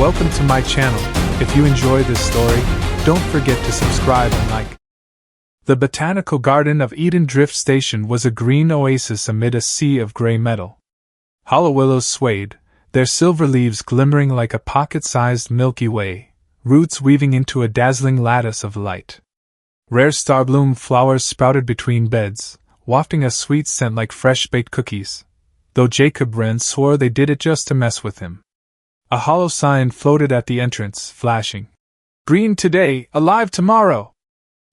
welcome to my channel. If you enjoy this story, don't forget to subscribe and like. The Botanical Garden of Eden Drift Station was a green oasis amid a sea of gray metal. Hollow willows swayed, their silver leaves glimmering like a pocket-sized Milky Way, roots weaving into a dazzling lattice of light. Rare starbloom flowers sprouted between beds, wafting a sweet scent like fresh-baked cookies, though Jacob Wren swore they did it just to mess with him. A hollow sign floated at the entrance, flashing, "Green today, alive tomorrow!"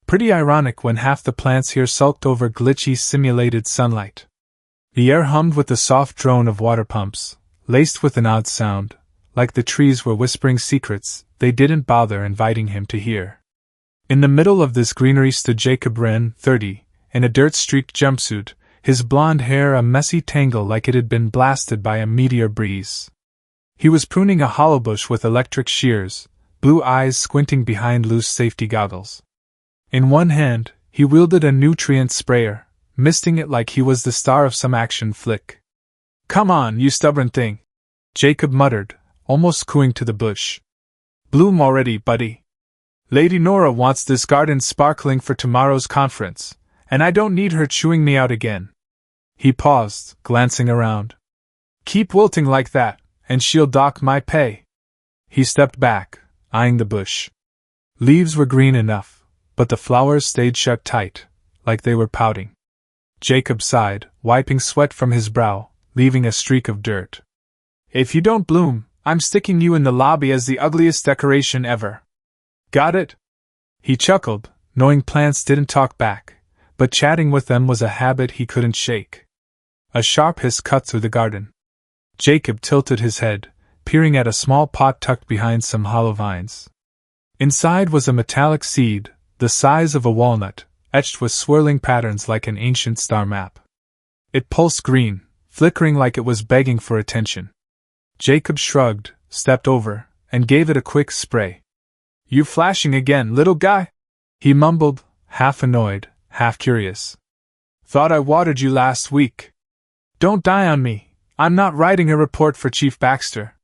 Pretty ironic when half the plants here sulked over glitchy simulated sunlight. The air hummed with the soft drone of water pumps, laced with an odd sound, like the trees were whispering secrets they didn't bother inviting him to hear. In the middle of this greenery stood Jacob Wren, 30, in a dirt-streaked jumpsuit, his blonde hair a messy tangle like it had been blasted by a meteor breeze. He was pruning a hollow bush with electric shears, blue eyes squinting behind loose safety goggles. In one hand, he wielded a nutrient sprayer, misting it like he was the star of some action flick. "Come on, you stubborn thing," Jacob muttered, almost cooing to the bush. "Bloom already, buddy. Lady Nora wants this garden sparkling for tomorrow's conference, and I don't need her chewing me out again." He paused, glancing around. "Keep wilting like that, and she'll dock my pay." He stepped back, eyeing the bush. Leaves were green enough, but the flowers stayed shut tight, like they were pouting. Jacob sighed, wiping sweat from his brow, leaving a streak of dirt. "If you don't bloom, I'm sticking you in the lobby as the ugliest decoration ever. Got it?" He chuckled, knowing plants didn't talk back, but chatting with them was a habit he couldn't shake. A sharp hiss cut through the garden. Jacob tilted his head, peering at a small pot tucked behind some hollow vines. Inside was a metallic seed, the size of a walnut, etched with swirling patterns like an ancient star map. It pulsed green, flickering like it was begging for attention. Jacob shrugged, stepped over, and gave it a quick spray. "You flashing again, little guy?" he mumbled, half annoyed, half curious. "Thought I watered you last week. Don't die on me. I'm not writing a report for Chief Baxter.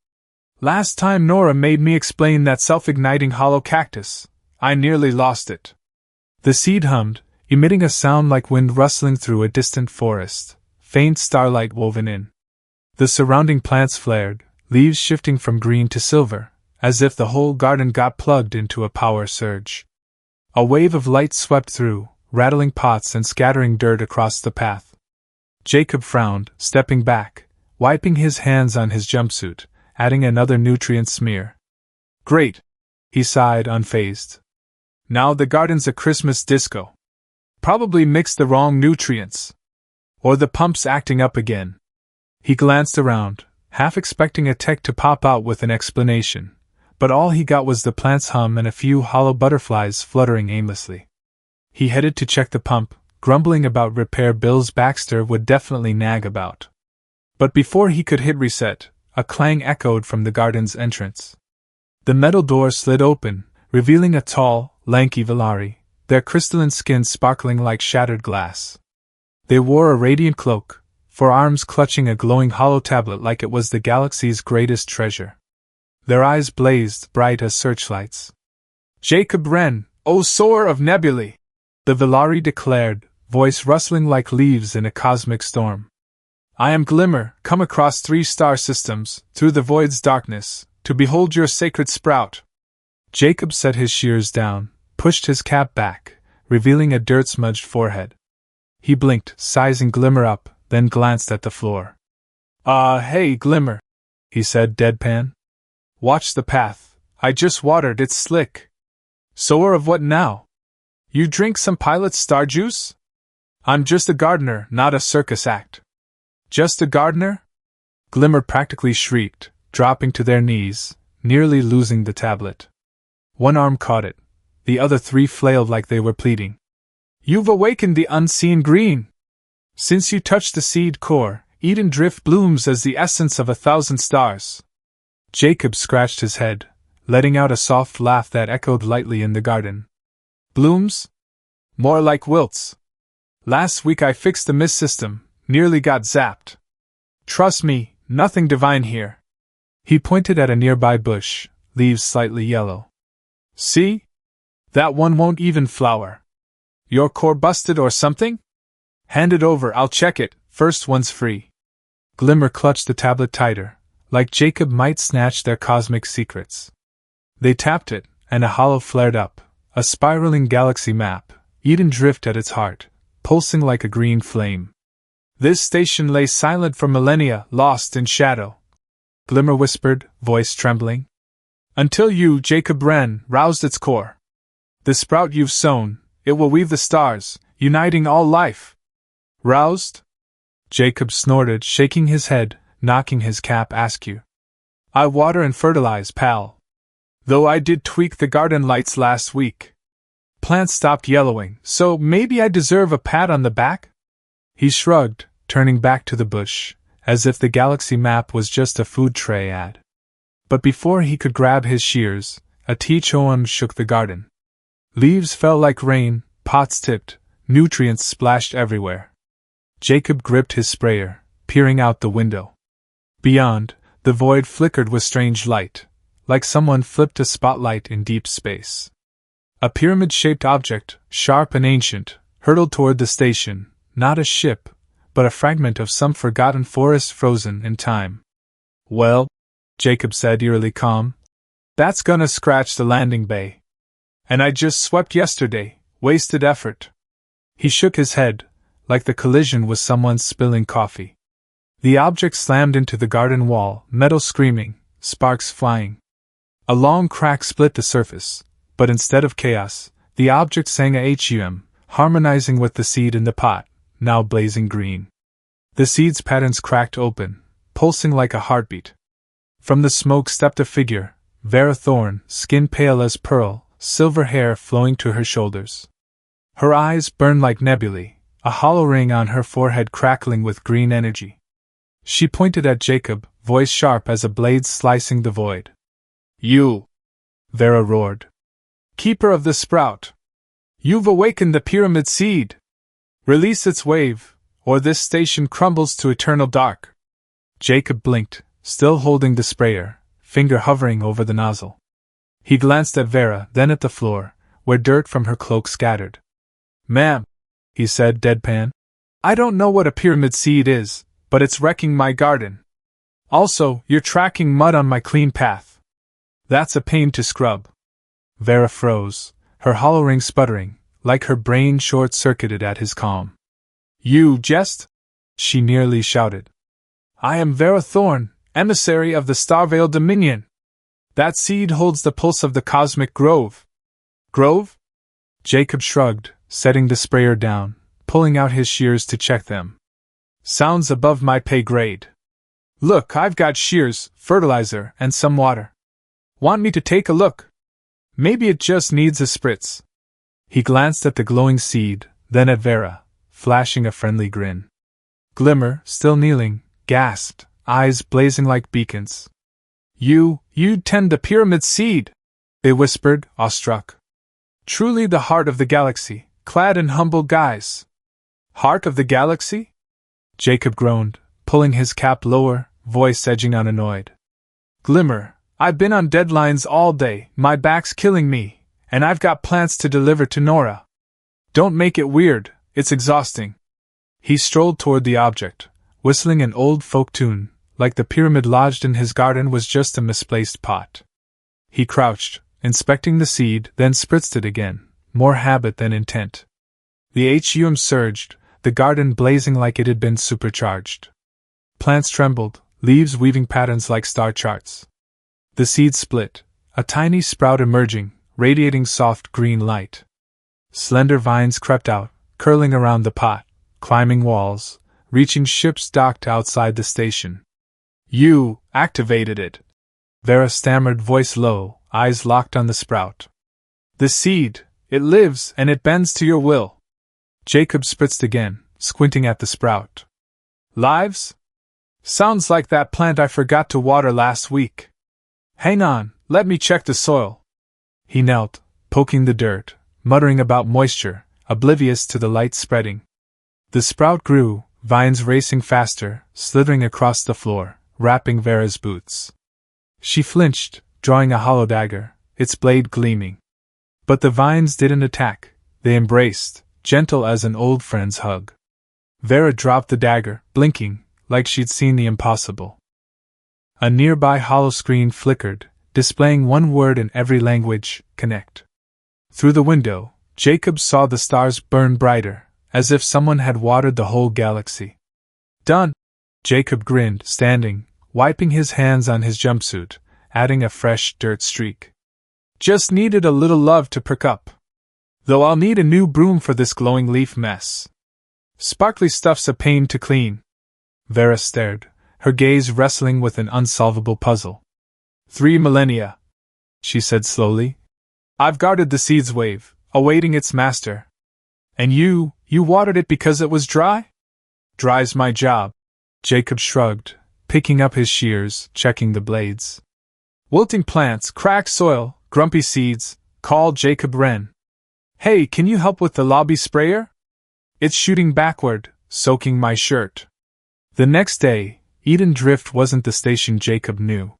Last time Nora made me explain that self-igniting hollow cactus, I nearly lost it." The seed hummed, emitting a sound like wind rustling through a distant forest, faint starlight woven in. The surrounding plants flared, leaves shifting from green to silver, as if the whole garden got plugged into a power surge. A wave of light swept through, rattling pots and scattering dirt across the path. Jacob frowned, stepping back, wiping his hands on his jumpsuit, adding another nutrient smear. "Great," he sighed, unfazed. "Now the garden's a Christmas disco. Probably mixed the wrong nutrients. Or the pump's acting up again." He glanced around, half expecting a tech to pop out with an explanation, but all he got was the plant's hum and a few hollow butterflies fluttering aimlessly. He headed to check the pump, grumbling about repair bills Baxter would definitely nag about. But before he could hit reset, a clang echoed from the garden's entrance. The metal door slid open, revealing a tall, lanky Velari, their crystalline skin sparkling like shattered glass. They wore a radiant cloak, forearms clutching a glowing hollow tablet like it was the galaxy's greatest treasure. Their eyes blazed bright as searchlights. "Jacob Wren, O sower of nebulae!" the Velari declared, voice rustling like leaves in a cosmic storm. "I am Glimmer, come across 3 star systems, through the void's darkness, to behold your sacred sprout." Jacob set his shears down, pushed his cap back, revealing a dirt-smudged forehead. He blinked, sizing Glimmer up, then glanced at the floor. Hey, Glimmer," he said deadpan. "Watch the path, I just watered, it's slick." "Sower of what now? You drink some pilot's star juice?" "I'm just a gardener, not a circus act." "Just a gardener?" Glimmer practically shrieked, dropping to their knees, nearly losing the tablet. One arm caught it, the other 3 flailed like they were pleading. "You've awakened the unseen green! Since you touched the seed core, Eden Drift blooms as the essence of 1,000 stars." Jacob scratched his head, letting out a soft laugh that echoed lightly in the garden. "Blooms? More like wilts. Last week I fixed the mist system, nearly got zapped. Trust me, nothing divine here." He pointed at a nearby bush, leaves slightly yellow. See? That one won't even flower. Your core busted or something? Hand it over, I'll check it, first one's free. Glimmer clutched the tablet tighter, like Jacob might snatch their cosmic secrets. They tapped it, and a hollow flared up, a spiraling galaxy map, Eden Drift at its heart, pulsing like a green flame. This station lay silent for millennia, lost in shadow. Glimmer whispered, voice trembling. Until you, Jacob Wren, roused its core. The sprout you've sown, it will weave the stars, uniting all life. Roused? Jacob snorted, shaking his head, knocking his cap askew. I water and fertilize, pal. Though I did tweak the garden lights last week. Plants stopped yellowing, so maybe I deserve a pat on the back? He shrugged, turning back to the bush, as if the galaxy map was just a food tray ad. But before he could grab his shears, a tea-brewing shook the garden. Leaves fell like rain, pots tipped, nutrients splashed everywhere. Jacob gripped his sprayer, peering out the window. Beyond, the void flickered with strange light, like someone flipped a spotlight in deep space. A pyramid-shaped object, sharp and ancient, hurtled toward the station, not a ship, but a fragment of some forgotten forest frozen in time. Well, Jacob said, eerily calm, that's gonna scratch the landing bay. And I just swept yesterday, wasted effort. He shook his head, like the collision was someone spilling coffee. The object slammed into the garden wall, metal screaming, sparks flying. A long crack split the surface, but instead of chaos, the object sang a HFY, harmonizing with the seed in the pot, now blazing green. The seed's patterns cracked open, pulsing like a heartbeat. From the smoke stepped a figure, Vera Thorne, skin pale as pearl, silver hair flowing to her shoulders. Her eyes burned like nebulae, a hollow ring on her forehead crackling with green energy. She pointed at Jacob, voice sharp as a blade slicing the void. You! Vera roared. Keeper of the sprout! You've awakened the pyramid seed! Release its wave, or this station crumbles to eternal dark. Jacob blinked, still holding the sprayer, finger hovering over the nozzle. He glanced at Vera, then at the floor, where dirt from her cloak scattered. Ma'am, he said deadpan, I don't know what a pyramid seed is, but it's wrecking my garden. Also, you're tracking mud on my clean path. That's a pain to scrub. Vera froze, her hollow ring sputtering, like her brain short-circuited at his calm. You jest? She nearly shouted. I am Vera Thorne, emissary of the Starvale Dominion. That seed holds the pulse of the cosmic grove. Grove? Jacob shrugged, setting the sprayer down, pulling out his shears to check them. Sounds above my pay grade. Look, I've got shears, fertilizer, and some water. Want me to take a look? Maybe it just needs a spritz. He glanced at the glowing seed, then at Vera, flashing a friendly grin. Glimmer, still kneeling, gasped, eyes blazing like beacons. You tend the pyramid seed, they whispered, awestruck. Truly the heart of the galaxy, clad in humble guise. Heart of the galaxy? Jacob groaned, pulling his cap lower, voice edging on annoyed. Glimmer, I've been on deadlines all day, my back's killing me, and I've got plants to deliver to Nora. Don't make it weird, it's exhausting. He strolled toward the object, whistling an old folk tune, like the pyramid lodged in his garden was just a misplaced pot. He crouched, inspecting the seed, then spritzed it again, more habit than intent. The HFY surged, the garden blazing like it had been supercharged. Plants trembled, leaves weaving patterns like star charts. The seed split, a tiny sprout emerging, radiating soft green light. Slender vines crept out, curling around the pot, climbing walls, reaching ships docked outside the station. You activated it. Vera stammered, voice low, eyes locked on the sprout. The seed, it lives and it bends to your will. Jacob spritzed again, squinting at the sprout. Lives? Sounds like that plant I forgot to water last week. Hang on, let me check the soil. He knelt, poking the dirt, muttering about moisture, oblivious to the light spreading. The sprout grew, vines racing faster, slithering across the floor, wrapping Vera's boots. She flinched, drawing a hollow dagger, its blade gleaming. But the vines didn't attack, they embraced, gentle as an old friend's hug. Vera dropped the dagger, blinking, like she'd seen the impossible. A nearby hollow screen flickered, displaying one word in every language: connect. Through the window, Jacob saw the stars burn brighter, as if someone had watered the whole galaxy. Done! Jacob grinned, standing, wiping his hands on his jumpsuit, adding a fresh dirt streak. Just needed a little love to perk up. Though I'll need a new broom for this glowing leaf mess. Sparkly stuff's a pain to clean. Vera stared, her gaze wrestling with an unsolvable puzzle. 3 millennia, she said slowly. I've guarded the seed's wave, awaiting its master. And you watered it because it was dry? Dry's my job. Jacob shrugged, picking up his shears, checking the blades. Wilting plants, cracked soil, grumpy seeds, call Jacob Wren. Hey, can you help with the lobby sprayer? It's shooting backward, soaking my shirt. The next day, Eden Drift wasn't the station Jacob knew.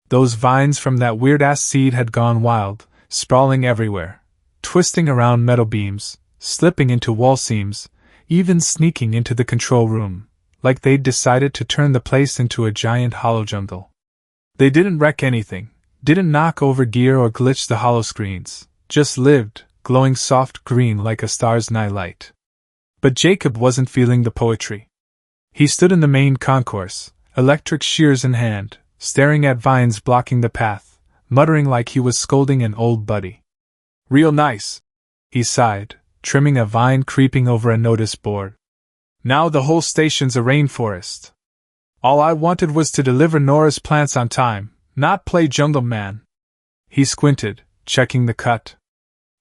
Those vines from that weird-ass seed had gone wild, sprawling everywhere, twisting around metal beams, slipping into wall seams, even sneaking into the control room, like they'd decided to turn the place into a giant hollow jungle. They didn't wreck anything, didn't knock over gear or glitch the hollow screens, just lived, glowing soft green like a star's nightlight. But Jacob wasn't feeling the poetry. He stood in the main concourse, electric shears in hand, staring at vines blocking the path, muttering like he was scolding an old buddy. Real nice, he sighed, trimming a vine creeping over a notice board. Now the whole station's a rainforest. All I wanted was to deliver Nora's plants on time, not play jungle man. He squinted, checking the cut.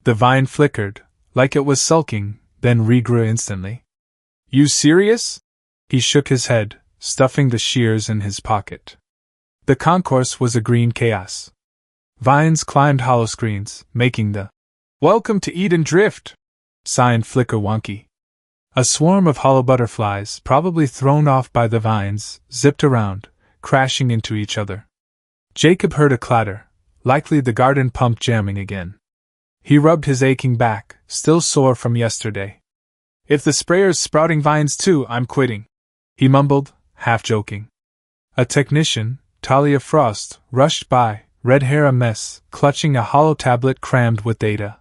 The vine flickered, like it was sulking, then regrew instantly. You serious? He shook his head, stuffing the shears in his pocket. The concourse was a green chaos. Vines climbed hollow screens, making the "Welcome to Eden Drift" sign flicker wonky. A swarm of hollow butterflies, probably thrown off by the vines, zipped around, crashing into each other. Jacob heard a clatter, likely the garden pump jamming again. He rubbed his aching back, still sore from yesterday. If the sprayer's sprouting vines too, I'm quitting, he mumbled, half joking. A technician, Talia Frost, rushed by, red hair a mess, clutching a hollow tablet crammed with data.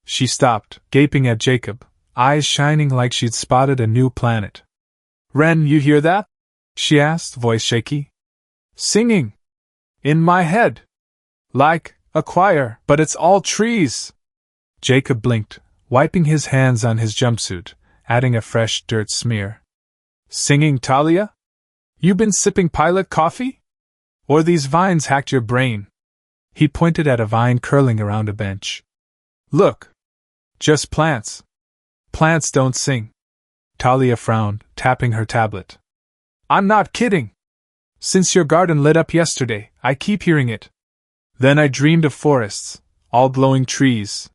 She stopped, gaping at Jacob, eyes shining like she'd spotted a new planet. Wren, you hear that? She asked, voice shaky. Singing. In my head. Like a choir, but it's all trees. Jacob blinked, wiping his hands on his jumpsuit, adding a fresh dirt smear. Singing, Talia? You been sipping pilot coffee? Or these vines hacked your brain? He pointed at a vine curling around a bench. Look. Just plants. Plants don't sing. Talia frowned, tapping her tablet. I'm not kidding. Since your garden lit up yesterday, I keep hearing it. Then I dreamed of forests, all glowing trees.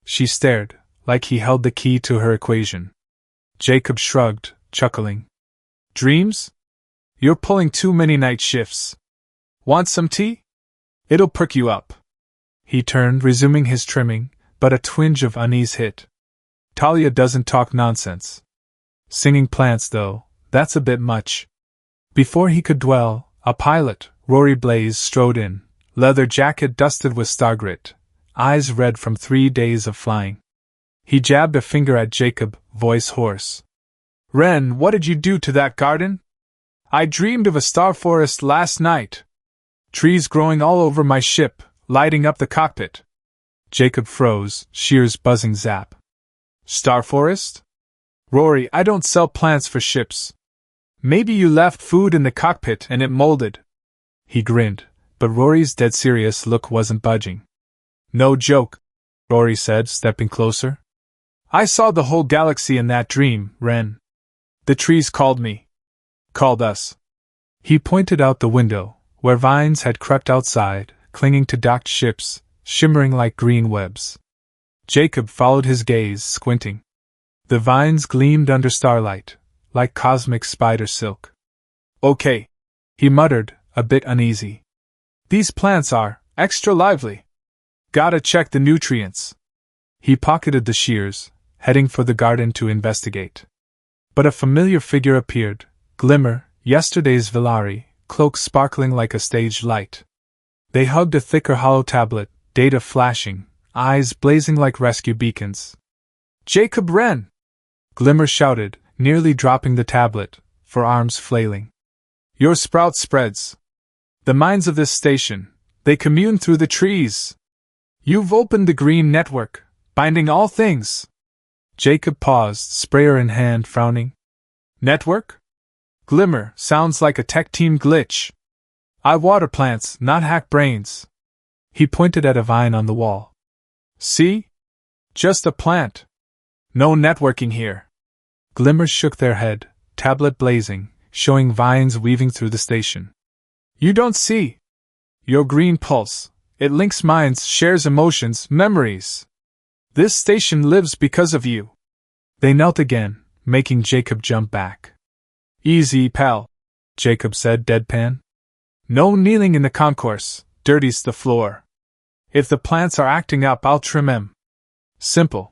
She stared, like he held the key to her equation. Jacob shrugged, chuckling. Dreams? You're pulling too many night shifts. Want some tea? It'll perk you up. He turned, resuming his trimming, but a twinge of unease hit. Talia doesn't talk nonsense. Singing plants, though, that's a bit much. Before he could dwell, a pilot, Rory Blaze, strode in, leather jacket dusted with stargrit, eyes red from 3 days of flying. He jabbed a finger at Jacob, voice hoarse. Wren, what did you do to that garden? I dreamed of a star forest last night. Trees growing all over my ship, lighting up the cockpit. Jacob froze, shears buzzing zap. Star forest? Rory, I don't sell plants for ships. Maybe you left food in the cockpit and it molded. He grinned, but Rory's dead serious look wasn't budging. No joke, Rory said, stepping closer. I saw the whole galaxy in that dream, Wren. The trees called me. Called us. He pointed out the window, where vines had crept outside, clinging to docked ships, shimmering like green webs. Jacob followed his gaze, squinting. The vines gleamed under starlight, like cosmic spider silk. Okay, he muttered, a bit uneasy. These plants are Extra lively. Gotta check the nutrients. He pocketed the shears, heading for the garden to investigate. But a familiar figure appeared, Glimmer, yesterday's Villari, cloak sparkling like a stage light. They hugged a thicker hollow tablet, data flashing, eyes blazing like rescue beacons. Jacob Wren! Glimmer shouted, nearly dropping the tablet, for arms flailing. Your sprout spreads. The minds of this station, they commune through the trees. You've opened the green network, binding all things. Jacob paused, sprayer in hand, frowning. Network? Glimmer, sounds like a tech team glitch. I water plants, not hack brains. He pointed at a vine on the wall. See? Just a plant. No networking here. Glimmers shook their head, tablet blazing, showing vines weaving through the station. You don't see. Your green pulse, it links minds, shares emotions, memories. This station lives because of you. They knelt again, making Jacob jump back. Easy, pal, Jacob said deadpan. No kneeling in the concourse, dirties the floor. If the plants are acting up, I'll trim 'em. Simple.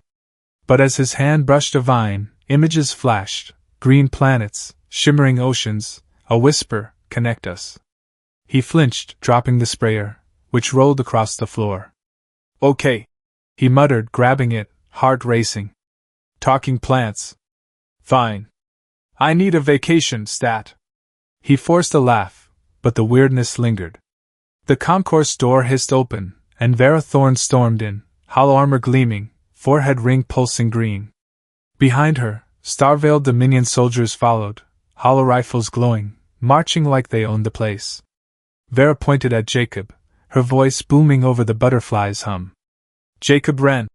But as his hand brushed a vine, images flashed, green planets, shimmering oceans, a whisper, connect us. He flinched, dropping the sprayer, which rolled across the floor. Okay, he muttered, grabbing it, heart racing. Talking plants. Fine. I need a vacation, stat. He forced a laugh, but the weirdness lingered. The concourse door hissed open, and Vera Thorne stormed in, hollow armor gleaming, forehead ring pulsing green. Behind her, star-veiled Dominion soldiers followed, hollow rifles glowing, marching like they owned the place. Vera pointed at Jacob, her voice booming over the butterflies' hum. Jacob Wren,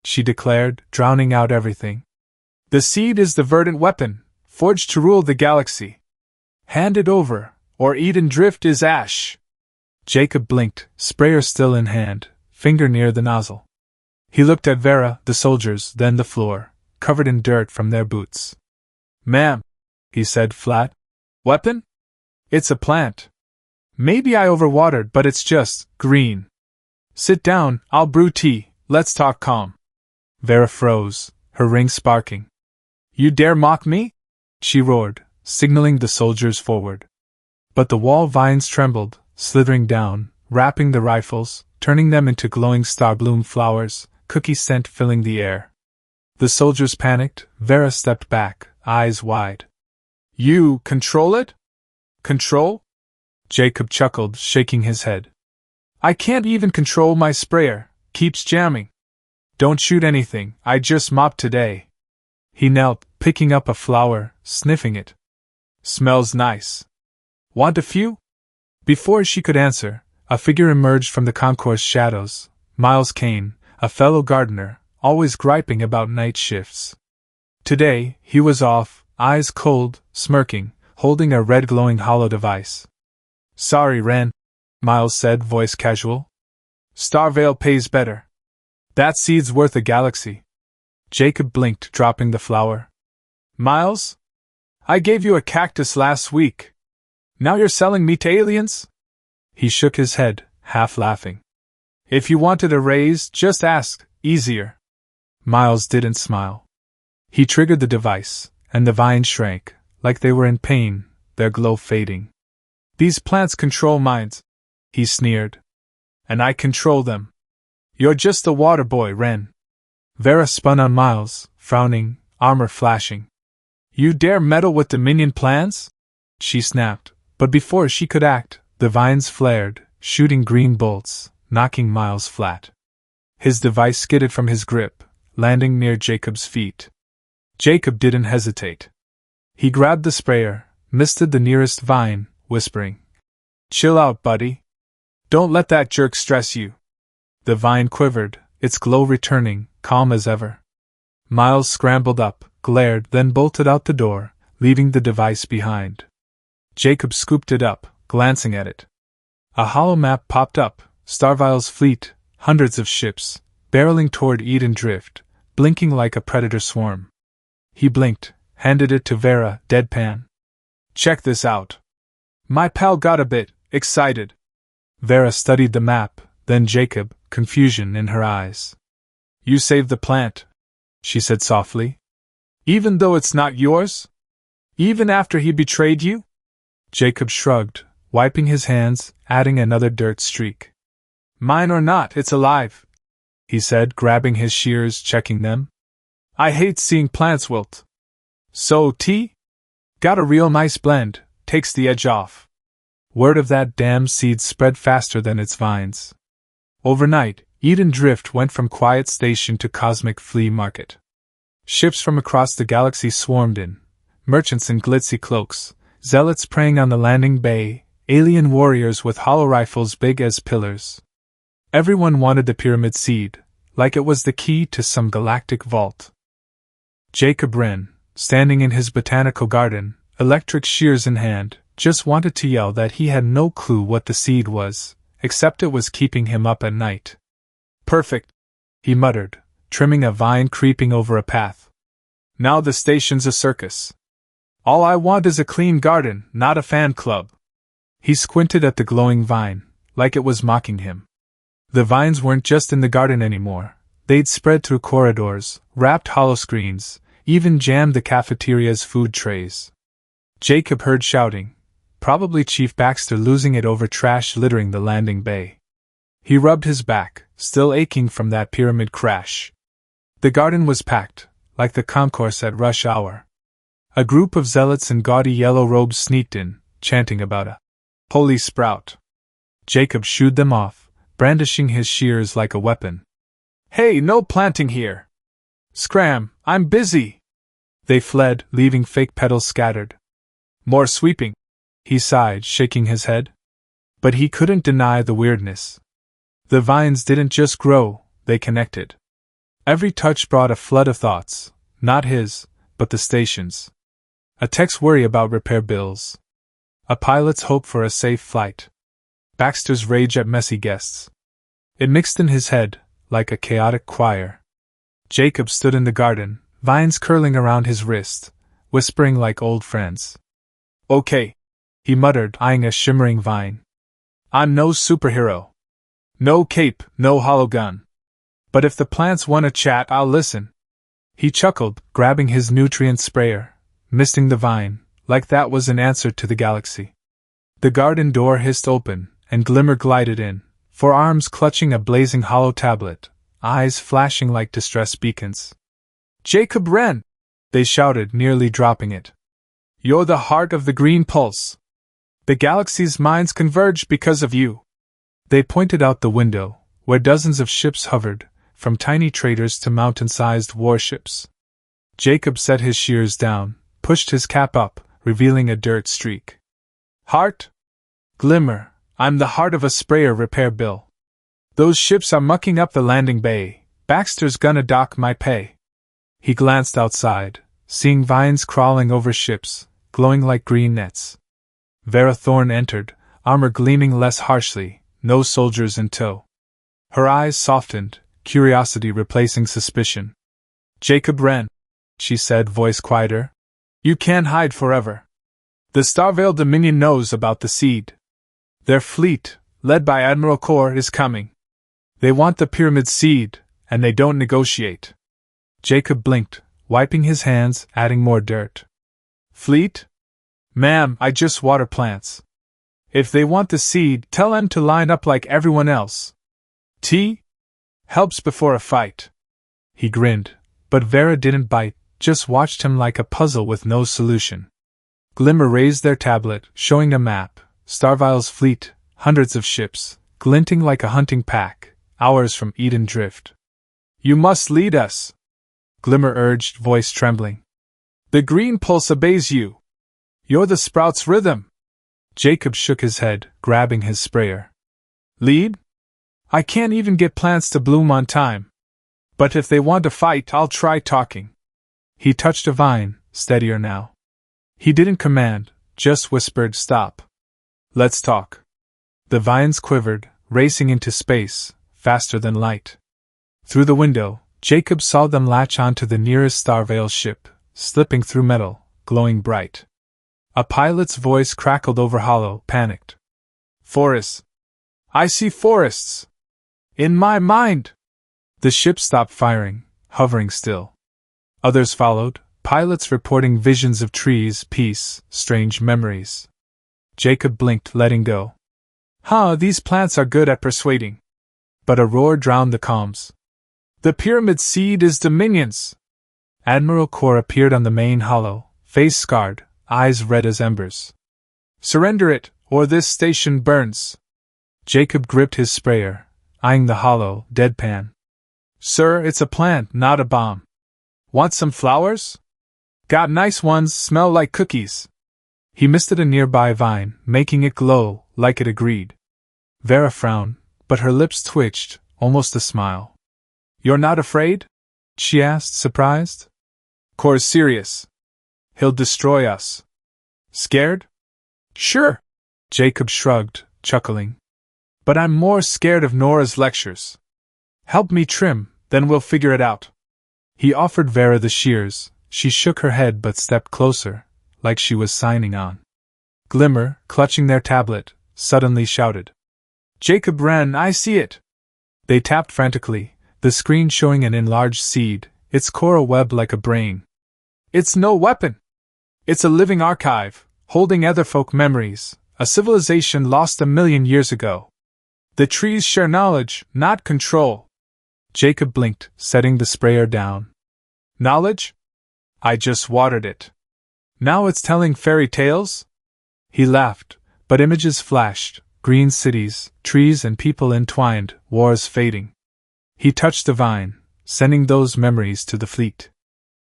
she declared, drowning out everything. The seed is the verdant weapon, forged to rule the galaxy. Hand it over, or Eden Drift is ash. Jacob blinked, sprayer still in hand, finger near the nozzle. He looked at Vera, the soldiers, then the floor, covered in dirt from their boots. Ma'am, he said flat. Weapon? It's a plant. Maybe I overwatered, but it's just green. Sit down, I'll brew tea, let's talk calm. Vera froze, her ring sparking. You dare mock me? She roared, signaling the soldiers forward. But the wall vines trembled, slithering down, wrapping the rifles, turning them into glowing star-bloom flowers, cookie scent filling the air. The soldiers panicked, Vera stepped back, eyes wide. You control it? Control? Jacob chuckled, shaking his head. I can't even control my sprayer, keeps jamming. Don't shoot anything, I just mopped today. He knelt, picking up a flower, sniffing it. Smells nice. Want a few? Before she could answer, a figure emerged from the concourse shadows, Miles Kane, a fellow gardener, always griping about night shifts. Today, he was off, eyes cold, smirking, holding a red glowing hollow device. Sorry, Wren, Miles said, voice casual. Starvale pays better. That seed's worth a galaxy. Jacob blinked, dropping the flower. Miles? I gave you a cactus last week. Now you're selling me to aliens? He shook his head, half laughing. If you wanted a raise, just ask, easier. Miles didn't smile. He triggered the device, and the vines shrank, like they were in pain, their glow fading. These plants control minds, he sneered. And I control them. You're just a water boy, Wren. Vera spun on Miles, frowning, armor flashing. You dare meddle with Dominion plans? She snapped, but before she could act, the vines flared, shooting green bolts, knocking Miles flat. His device skidded from his grip, landing near Jacob's feet. Jacob didn't hesitate. He grabbed the sprayer, misted the nearest vine, whispering, Chill out, buddy. Don't let that jerk stress you. The vine quivered, its glow returning, calm as ever. Miles scrambled up, glared, then bolted out the door, leaving the device behind. Jacob scooped it up, glancing at it. A hollow map popped up, Starvile's fleet, hundreds of ships, barreling toward Eden Drift, blinking like a predator swarm. He blinked, handed it to Vera, deadpan. Check this out. My pal got a bit excited. Vera studied the map, Then Jacob, confusion in her eyes. You saved the plant, she said softly. Even though it's not yours? Even after he betrayed you? Jacob shrugged, wiping his hands, adding another dirt streak. Mine or not, it's alive, he said, grabbing his shears, checking them. I hate seeing plants wilt. So, tea? Got a real nice blend, takes the edge off. Word of that damned seed spread faster than its vines. Overnight, Eden Drift went from quiet station to cosmic flea market. Ships from across the galaxy swarmed in, merchants in glitzy cloaks, zealots preying on the landing bay, alien warriors with hollow rifles big as pillars. Everyone wanted the pyramid seed, like it was the key to some galactic vault. Jacob Wren, standing in his botanical garden, electric shears in hand, just wanted to yell that he had no clue what the seed was, except it was keeping him up at night. Perfect, he muttered, trimming a vine creeping over a path. Now the station's a circus. All I want is a clean garden, not a fan club. He squinted at the glowing vine, like it was mocking him. The vines weren't just in the garden anymore. They'd spread through corridors, wrapped hollow screens, even jammed the cafeteria's food trays. Jacob heard shouting, probably Chief Baxter losing it over trash littering the landing bay. He rubbed his back, still aching from that pyramid crash. The garden was packed, like the concourse at rush hour. A group of zealots in gaudy yellow robes sneaked in, chanting about a holy sprout. Jacob shooed them off, brandishing his shears like a weapon. Hey, no planting here! Scram, I'm busy! They fled, leaving fake petals scattered. More sweeping, he sighed, shaking his head. But he couldn't deny the weirdness. The vines didn't just grow, they connected. Every touch brought a flood of thoughts, not his, but the station's. A tech's worry about repair bills. A pilot's hope for a safe flight. Baxter's rage at messy guests. It mixed in his head, like a chaotic choir. Jacob stood in the garden, vines curling around his wrist, whispering like old friends. Okay, he muttered, eyeing a shimmering vine. I'm no superhero. No cape, no hollow gun. But if the plants want to chat, I'll listen. He chuckled, grabbing his nutrient sprayer, misting the vine, like that was an answer to the galaxy. The garden door hissed open, and Glimmer glided in, forearms clutching a blazing hollow tablet, eyes flashing like distress beacons. Jacob Wren! They shouted, nearly dropping it. You're the heart of the green pulse. The galaxy's minds converged because of you. They pointed out the window, where dozens of ships hovered, from tiny traders to mountain-sized warships. Jacob set his shears down, pushed his cap up, revealing a dirt streak. Heart? Glimmer, I'm the heart of a sprayer repair bill. Those ships are mucking up the landing bay. Baxter's gonna dock my pay. He glanced outside, seeing vines crawling over ships, glowing like green nets. Vera Thorne entered, armor gleaming less harshly, no soldiers in tow. Her eyes softened, curiosity replacing suspicion. Jacob Wren, she said, voice quieter. You can't hide forever. The Starvale Dominion knows about the seed. Their fleet, led by Admiral Kor, is coming. They want the pyramid seed, and they don't negotiate. Jacob blinked, wiping his hands, adding more dirt. Fleet? Ma'am, I just water plants. If they want the seed, tell them to line up like everyone else. Tea? Helps before a fight. He grinned, but Vera didn't bite, just watched him like a puzzle with no solution. Glimmer raised their tablet, showing a map, Starvile's fleet, hundreds of ships, glinting like a hunting pack, hours from Eden Drift. You must lead us, Glimmer urged, voice trembling. The green pulse obeys you. You're the sprout's rhythm. Jacob shook his head, grabbing his sprayer. Lead? I can't even get plants to bloom on time. But if they want to fight, I'll try talking. He touched a vine, steadier now. He didn't command, just whispered, stop. Let's talk. The vines quivered, racing into space, faster than light. Through the window, Jacob saw them latch onto the nearest Starvale ship, slipping through metal, glowing bright. A pilot's voice crackled over hollow, panicked. Forests. I see forests. In my mind! The ship stopped firing, hovering still. Others followed, pilots reporting visions of trees, peace, strange memories. Jacob blinked, letting go. These plants are good at persuading. But a roar drowned the calms. The pyramid seed is Dominion's! Admiral Kor appeared on the main hollow, face scarred, eyes red as embers. Surrender it, or this station burns! Jacob gripped his sprayer, eyeing the hollow, deadpan. Sir, it's a plant, not a bomb. Want some flowers? Got nice ones, smell like cookies. He misted a nearby vine, making it glow, like it agreed. Vera frowned, but her lips twitched, almost a smile. You're not afraid? She asked, surprised. Kor's serious. He'll destroy us. Scared? Sure. Jacob shrugged, chuckling. But I'm more scared of Nora's lectures. Help me trim, then we'll figure it out. He offered Vera the shears. She shook her head but stepped closer, like she was signing on. Glimmer, clutching their tablet, suddenly shouted. Jacob Wren, I see it! They tapped frantically, the screen showing an enlarged seed, its core a web like a brain. It's no weapon! It's a living archive, holding otherfolk memories, a civilization lost 1,000,000 years ago. The trees share knowledge, not control. Jacob blinked, setting the sprayer down. Knowledge? I just watered it. Now it's telling fairy tales? He laughed, but images flashed, green cities, trees and people entwined, wars fading. He touched the vine, sending those memories to the fleet.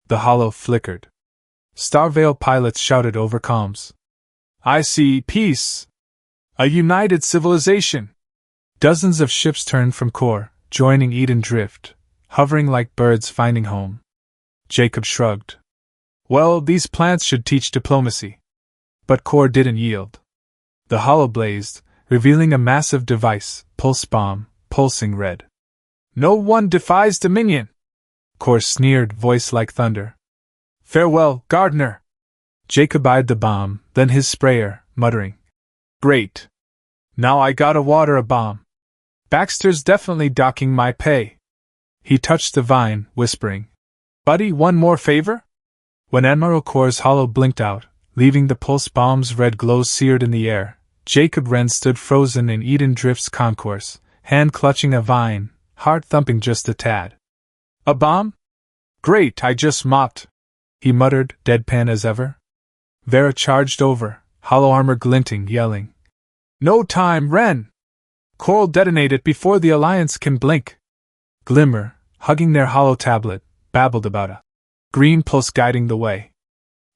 The hollow flickered. Starvale pilots shouted over comms. I see peace! A united civilization! Dozens of ships turned from Kor, joining Eden Drift, hovering like birds finding home. Jacob shrugged. Well, these plants should teach diplomacy. But Kor didn't yield. The hollow blazed, revealing a massive device, pulse bomb, pulsing red. No one defies Dominion! Kor sneered, voice like thunder. Farewell, Gardener! Jacob eyed the bomb, then his sprayer, muttering. Great! Now I gotta water a bomb. Baxter's definitely docking my pay. He touched the vine, whispering. Buddy, one more favor? When Admiral Kor's hollow blinked out, leaving the pulse bomb's red glow seared in the air, Jacob Wren stood frozen in Eden Drift's concourse, hand clutching a vine, heart thumping just a tad. A bomb? Great, I just mopped, he muttered, deadpan as ever. Vera charged over, hollow armor glinting, yelling. No time, Wren! Kor'll detonate it before the Alliance can blink. Glimmer, hugging their hollow tablet, babbled about a green pulse guiding the way.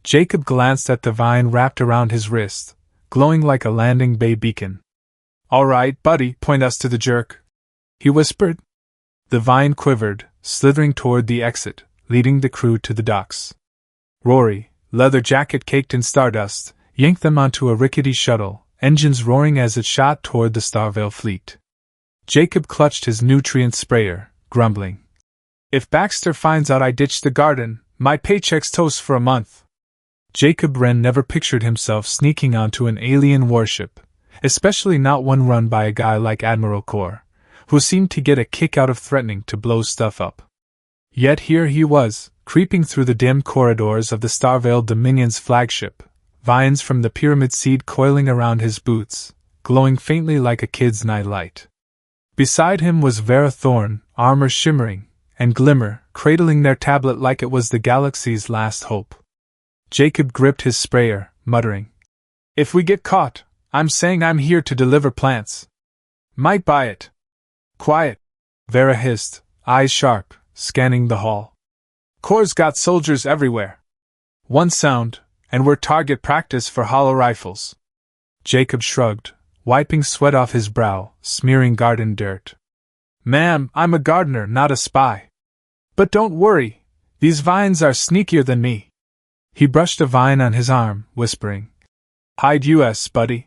Jacob glanced at the vine wrapped around his wrist, glowing like a landing bay beacon. All right, buddy, point us to the jerk, he whispered. The vine quivered, slithering toward the exit, leading the crew to the docks. Rory, leather jacket caked in stardust, yanked them onto a rickety shuttle, engines roaring as it shot toward the Starvale fleet. Jacob clutched his nutrient sprayer, grumbling. If Baxter finds out I ditched the garden, my paycheck's toast for a month. Jacob Wren never pictured himself sneaking onto an alien warship, especially not one run by a guy like Admiral Kor, who seemed to get a kick out of threatening to blow stuff up. Yet here he was, creeping through the dim corridors of the Starvale Dominion's flagship, vines from the pyramid seed coiling around his boots, glowing faintly like a kid's nightlight. Beside him was Vera Thorne, armor shimmering, and Glimmer, cradling their tablet like it was the galaxy's last hope. Jacob gripped his sprayer, muttering. If we get caught, I'm saying I'm here to deliver plants. Might buy it. Quiet, Vera hissed, eyes sharp, scanning the hall. Kor's got soldiers everywhere. One sound, and we're target practice for hollow rifles. Jacob shrugged, wiping sweat off his brow, smearing garden dirt. Ma'am, I'm a gardener, not a spy. But don't worry, these vines are sneakier than me. He brushed a vine on his arm, whispering. Hide US, buddy.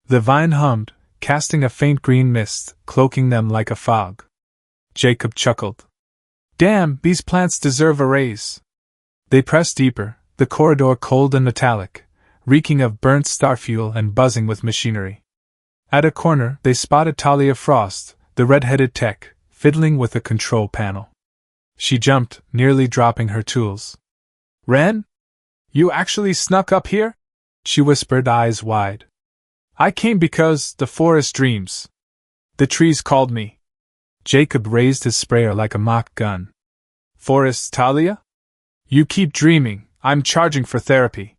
The vine hummed, casting a faint green mist, cloaking them like a fog. Jacob chuckled. Damn, these plants deserve a raise. They pressed deeper, the corridor cold and metallic, reeking of burnt starfuel and buzzing with machinery. At a corner, they spotted Talia Frost, the red-headed tech, fiddling with a control panel. She jumped, nearly dropping her tools. "Wren? You actually snuck up here?" she whispered, eyes wide. "I came because the forest dreams. The trees called me." Jacob raised his sprayer like a mock gun. "Forest, Talia? You keep dreaming, I'm charging for therapy.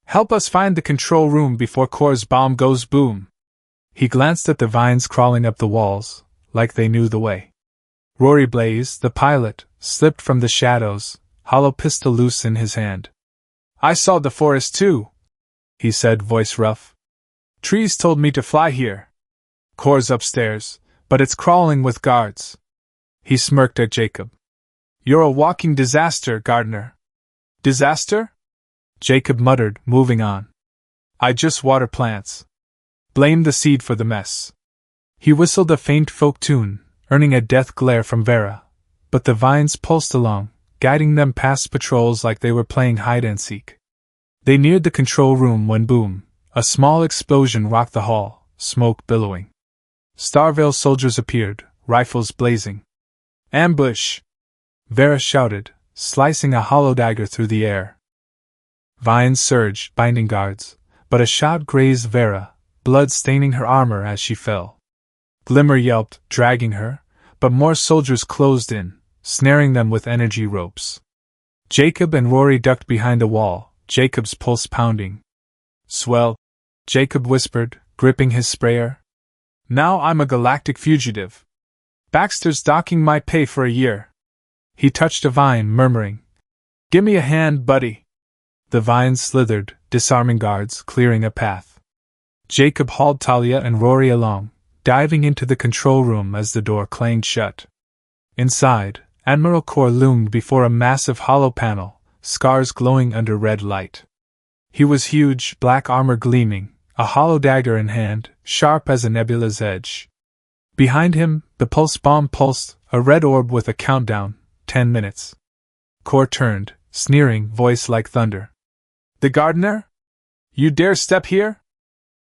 Help us find the control room before Core's bomb goes boom." He glanced at the vines crawling up the walls, like they knew the way. Rory Blaze, the pilot, slipped from the shadows, hollow pistol loose in his hand. "I saw the forest too," he said, voice rough. "Trees told me to fly here. Core's upstairs, but it's crawling with guards." He smirked at Jacob. "You're a walking disaster, gardener." "Disaster?" Jacob muttered, moving on. "I just water plants. Blame the seed for the mess." He whistled a faint folk tune, earning a death glare from Vera, but the vines pulsed along, guiding them past patrols like they were playing hide-and-seek. They neared the control room when boom, a small explosion rocked the hall, smoke billowing. Starvale soldiers appeared, rifles blazing. "Ambush!" Vera shouted, slicing a hollow dagger through the air. Vines surged, binding guards, but a shot grazed Vera, blood staining her armor as she fell. Glimmer yelped, dragging her, but more soldiers closed in, snaring them with energy ropes. Jacob and Rory ducked behind a wall, Jacob's pulse pounding. "Swell," Jacob whispered, gripping his sprayer. "Now I'm a galactic fugitive. Baxter's docking my pay for a year." He touched a vine, murmuring, "Gimme a hand, buddy." The vines slithered, disarming guards, clearing a path. Jacob hauled Talia and Rory along, diving into the control room as the door clanged shut. Inside, Admiral Core loomed before a massive hollow panel, scars glowing under red light. He was huge, black armor gleaming, a hollow dagger in hand, sharp as a nebula's edge. Behind him, the pulse bomb pulsed, a red orb with a countdown, 10 minutes. Core turned, sneering, voice like thunder. "The gardener? You dare step here?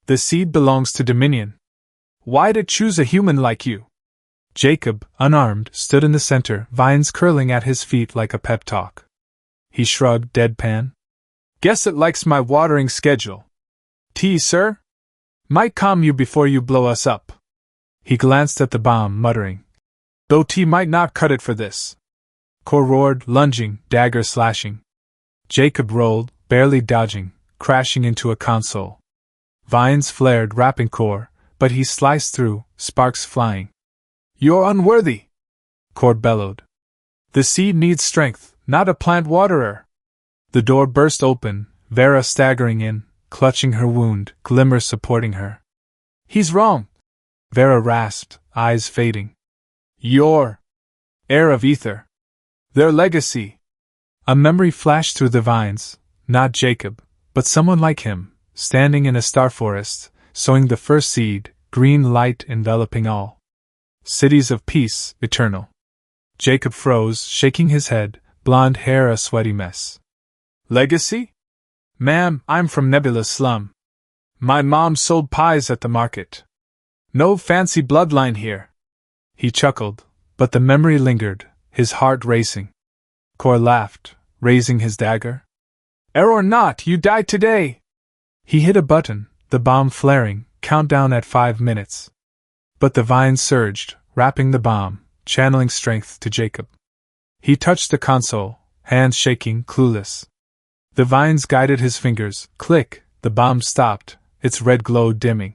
The seed belongs to Dominion. Why'd it choose a human like you?" Jacob, unarmed, stood in the center, vines curling at his feet like a pep talk. He shrugged, deadpan. "Guess it likes my watering schedule. Tea, sir? Might calm you before you blow us up." He glanced at the bomb, muttering, "Though tea might not cut it for this." Core roared, lunging, dagger slashing. Jacob rolled, barely dodging, crashing into a console. Vines flared, wrapping Core, but he sliced through, sparks flying. "You're unworthy!" Core bellowed. "The seed needs strength, not a plant waterer." The door burst open, Vera staggering in, clutching her wound, Glimmer supporting her. "He's wrong!" Vera rasped, eyes fading. "You're heir of ether. Their legacy." A memory flashed through the vines, not Jacob, but someone like him, standing in a star forest, sowing the first seed, green light enveloping all. Cities of peace, eternal. Jacob froze, shaking his head, blonde hair a sweaty mess. "Legacy? Ma'am, I'm from Nebula Slum. My mom sold pies at the market. No fancy bloodline here." He chuckled, but the memory lingered, his heart racing. Core laughed, raising his dagger. "Heir or not, you die today!" He hit a button, the bomb flaring, countdown at 5 minutes. But the vine surged, wrapping the bomb, channeling strength to Jacob. He touched the console, hands shaking, clueless. The vines guided his fingers, click, the bomb stopped, its red glow dimming.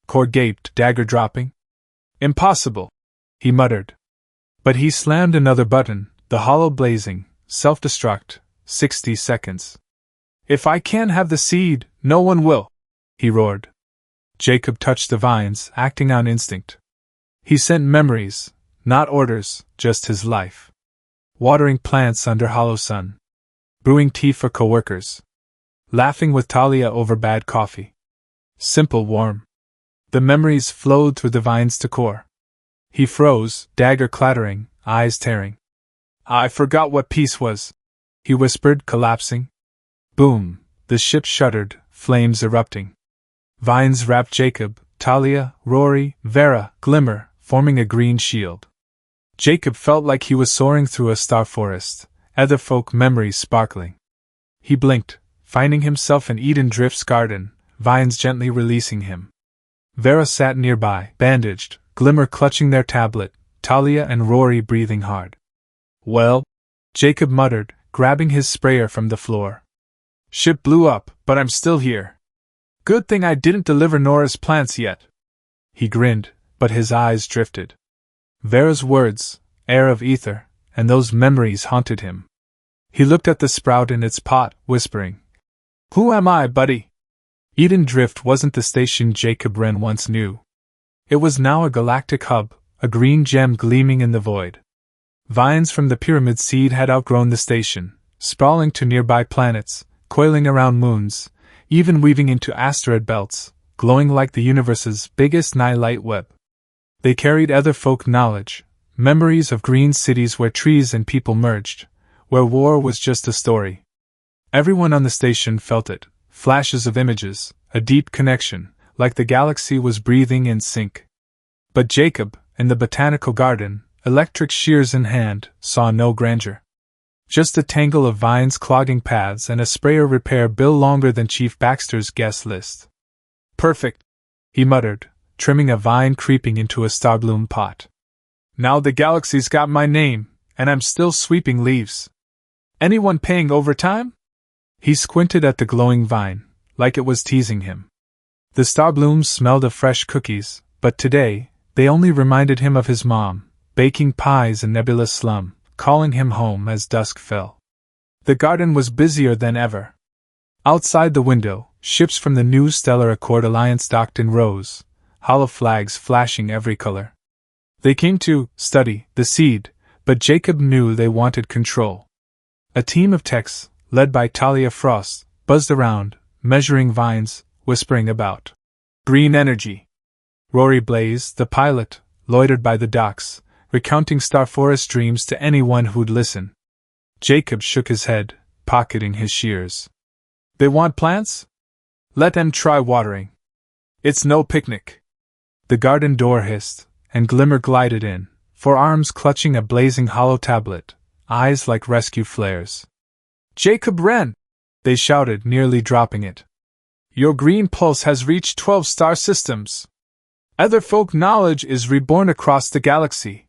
Core gaped, dagger dropping. "Impossible," he muttered. But he slammed another button, the hollow blazing, self-destruct, 60 seconds. "If I can't have the seed, no one will," he roared. Jacob touched the vines, acting on instinct. He sent memories, not orders, just his life. Watering plants under hollow sun. Brewing tea for coworkers. Laughing with Talia over bad coffee. Simple, warm. The memories flowed through the vines to Core. He froze, dagger clattering, eyes tearing. "I forgot what peace was," he whispered, collapsing. Boom, the ship shuddered, flames erupting. Vines wrapped Jacob, Talia, Rory, Vera, Glimmer, forming a green shield. Jacob felt like he was soaring through a star forest, etherfolk memories sparkling. He blinked, finding himself in Eden Drift's garden, vines gently releasing him. Vera sat nearby, bandaged, Glimmer clutching their tablet, Talia and Rory breathing hard. "Well," Jacob muttered, grabbing his sprayer from the floor. "Ship blew up, but I'm still here. Good thing I didn't deliver Nora's plants yet." He grinned, but his eyes drifted. Vera's words, air of ether, and those memories haunted him. He looked at the sprout in its pot, whispering, "Who am I, buddy?" Eden Drift wasn't the station Jacob Wren once knew. It was now a galactic hub, a green gem gleaming in the void. Vines from the pyramid seed had outgrown the station, sprawling to nearby planets, coiling around moons, even weaving into asteroid belts, glowing like the universe's biggest nightlight web. They carried etherfolk knowledge, memories of green cities where trees and people merged, where war was just a story. Everyone on the station felt it, flashes of images, a deep connection, like the galaxy was breathing in sync. But Jacob, in the botanical garden, electric shears in hand, saw no grandeur. Just a tangle of vines clogging paths and a sprayer repair bill longer than Chief Baxter's guest list. "Perfect," he muttered, trimming a vine creeping into a starbloom pot. "Now the galaxy's got my name, and I'm still sweeping leaves. Anyone paying overtime?" He squinted at the glowing vine, like it was teasing him. The starblooms smelled of fresh cookies, but today, they only reminded him of his mom, baking pies in nebulous slum, calling him home as dusk fell. The garden was busier than ever. Outside the window, ships from the new Stellar Accord Alliance docked in rows, hollow flags flashing every color. They came to study the seed, but Jacob knew they wanted control. A team of techs, led by Talia Frost, buzzed around, measuring vines, whispering about green energy. Rory Blaze, the pilot, loitered by the docks, recounting Star Forest dreams to anyone who'd listen. Jacob shook his head, pocketing his shears. "They want plants? Let them try watering. It's no picnic." The garden door hissed, and Glimmer glided in, forearms clutching a blazing hollow tablet, eyes like rescue flares. "Jacob Wren!" they shouted, nearly dropping it. "Your green pulse has reached 12 star systems. Etherfolk knowledge is reborn across the galaxy."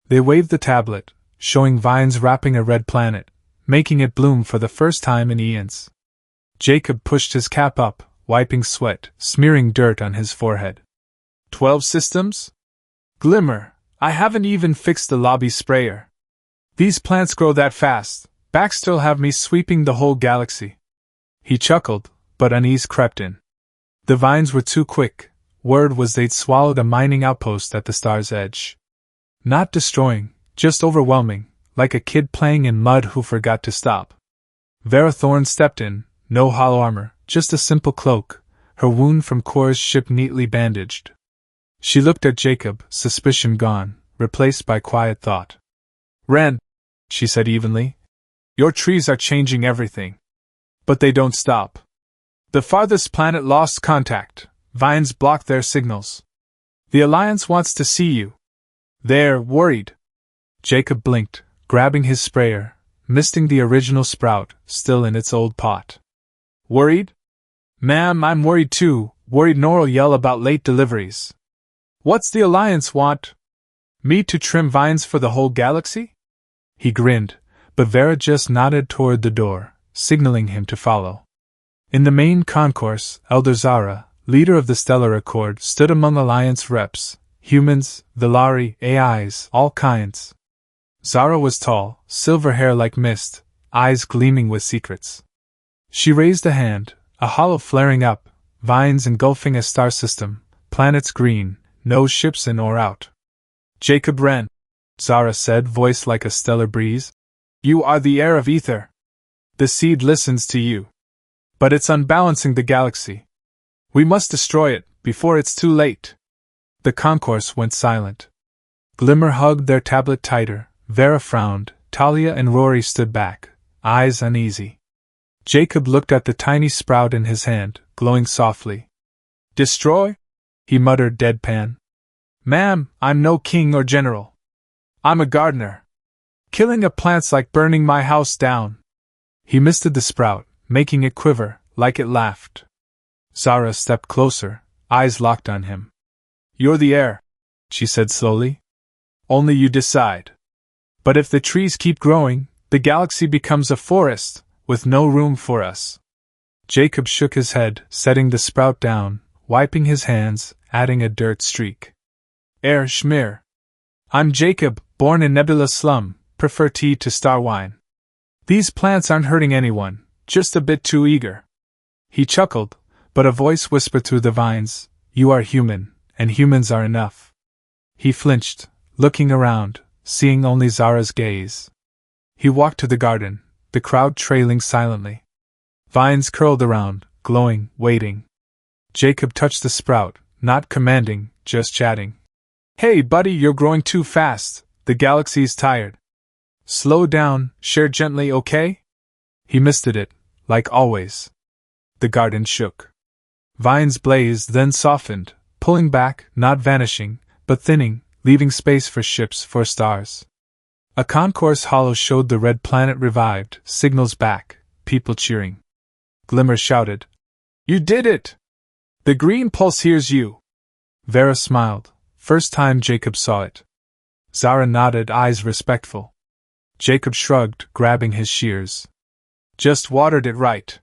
They waved the tablet, showing vines wrapping a red planet, making it bloom for the first time in eons. Jacob pushed his cap up, wiping sweat, smearing dirt on his forehead. 12 systems? Glimmer, I haven't even fixed the lobby sprayer. These plants grow that fast, Baxter'll have me sweeping the whole galaxy. He chuckled, but unease crept in. The vines were too quick. Word was they'd swallowed a mining outpost at the star's edge. Not destroying, just overwhelming, like a kid playing in mud who forgot to stop. Vera Thorne stepped in, no hollow armor, just a simple cloak, her wound from Kor's ship neatly bandaged. She looked at Jacob, suspicion gone, replaced by quiet thought. "Wren," she said evenly, "your trees are changing everything. But they don't stop. The farthest planet lost contact. Vines block their signals. The Alliance wants to see you. They're worried." Jacob blinked, grabbing his sprayer, misting the original sprout, still in its old pot. "Worried? Ma'am, I'm worried too, worried Nora'll yell about late deliveries. What's the Alliance want? Me to trim vines for the whole galaxy?" He grinned, but Vera just nodded toward the door, signaling him to follow. In the main concourse, Elder Zara, leader of the Stellar Accord, stood among Alliance reps, humans, Vilari, AIs, all kinds. Zara was tall, silver hair like mist, eyes gleaming with secrets. She raised a hand, a hollow flaring up, vines engulfing a star system, planets green, no ships in or out. "Jacob Wren," Zara said, voice like a stellar breeze. "You are the heir of ether. The seed listens to you. But it's unbalancing the galaxy. We must destroy it, before it's too late." The concourse went silent. Glimmer hugged their tablet tighter, Vera frowned, Talia and Rory stood back, eyes uneasy. Jacob looked at the tiny sprout in his hand, glowing softly. "Destroy?" he muttered deadpan. Ma'am, I'm no king or general. I'm a gardener. Killing a plant's like burning my house down. He misted the sprout, making it quiver, like it laughed. Zara stepped closer, eyes locked on him. You're the heir, she said slowly. Only you decide. But if the trees keep growing, the galaxy becomes a forest, with no room for us. Jacob shook his head, setting the sprout down, wiping his hands, adding a dirt streak. Heir Schmear. I'm Jacob, born in Nebula Slum, prefer tea to star wine. These plants aren't hurting anyone, just a bit too eager. He chuckled, but a voice whispered through the vines, You are human, and humans are enough. He flinched, looking around, seeing only Zara's gaze. He walked to the garden, the crowd trailing silently. Vines curled around, glowing, waiting. Jacob touched the sprout, not commanding, just chatting. Hey buddy, you're growing too fast, the galaxy's tired. Slow down, share gently, okay? He misted it, like always. The garden shook. Vines blazed, then softened, pulling back, not vanishing, but thinning, leaving space for ships, for stars. A concourse hollow showed the red planet revived, signals back, people cheering. Glimmer shouted, You did it! The green pulse hears you! Vera smiled, first time Jacob saw it. Zara nodded, eyes respectful. Jacob shrugged, grabbing his shears. Just watered it right.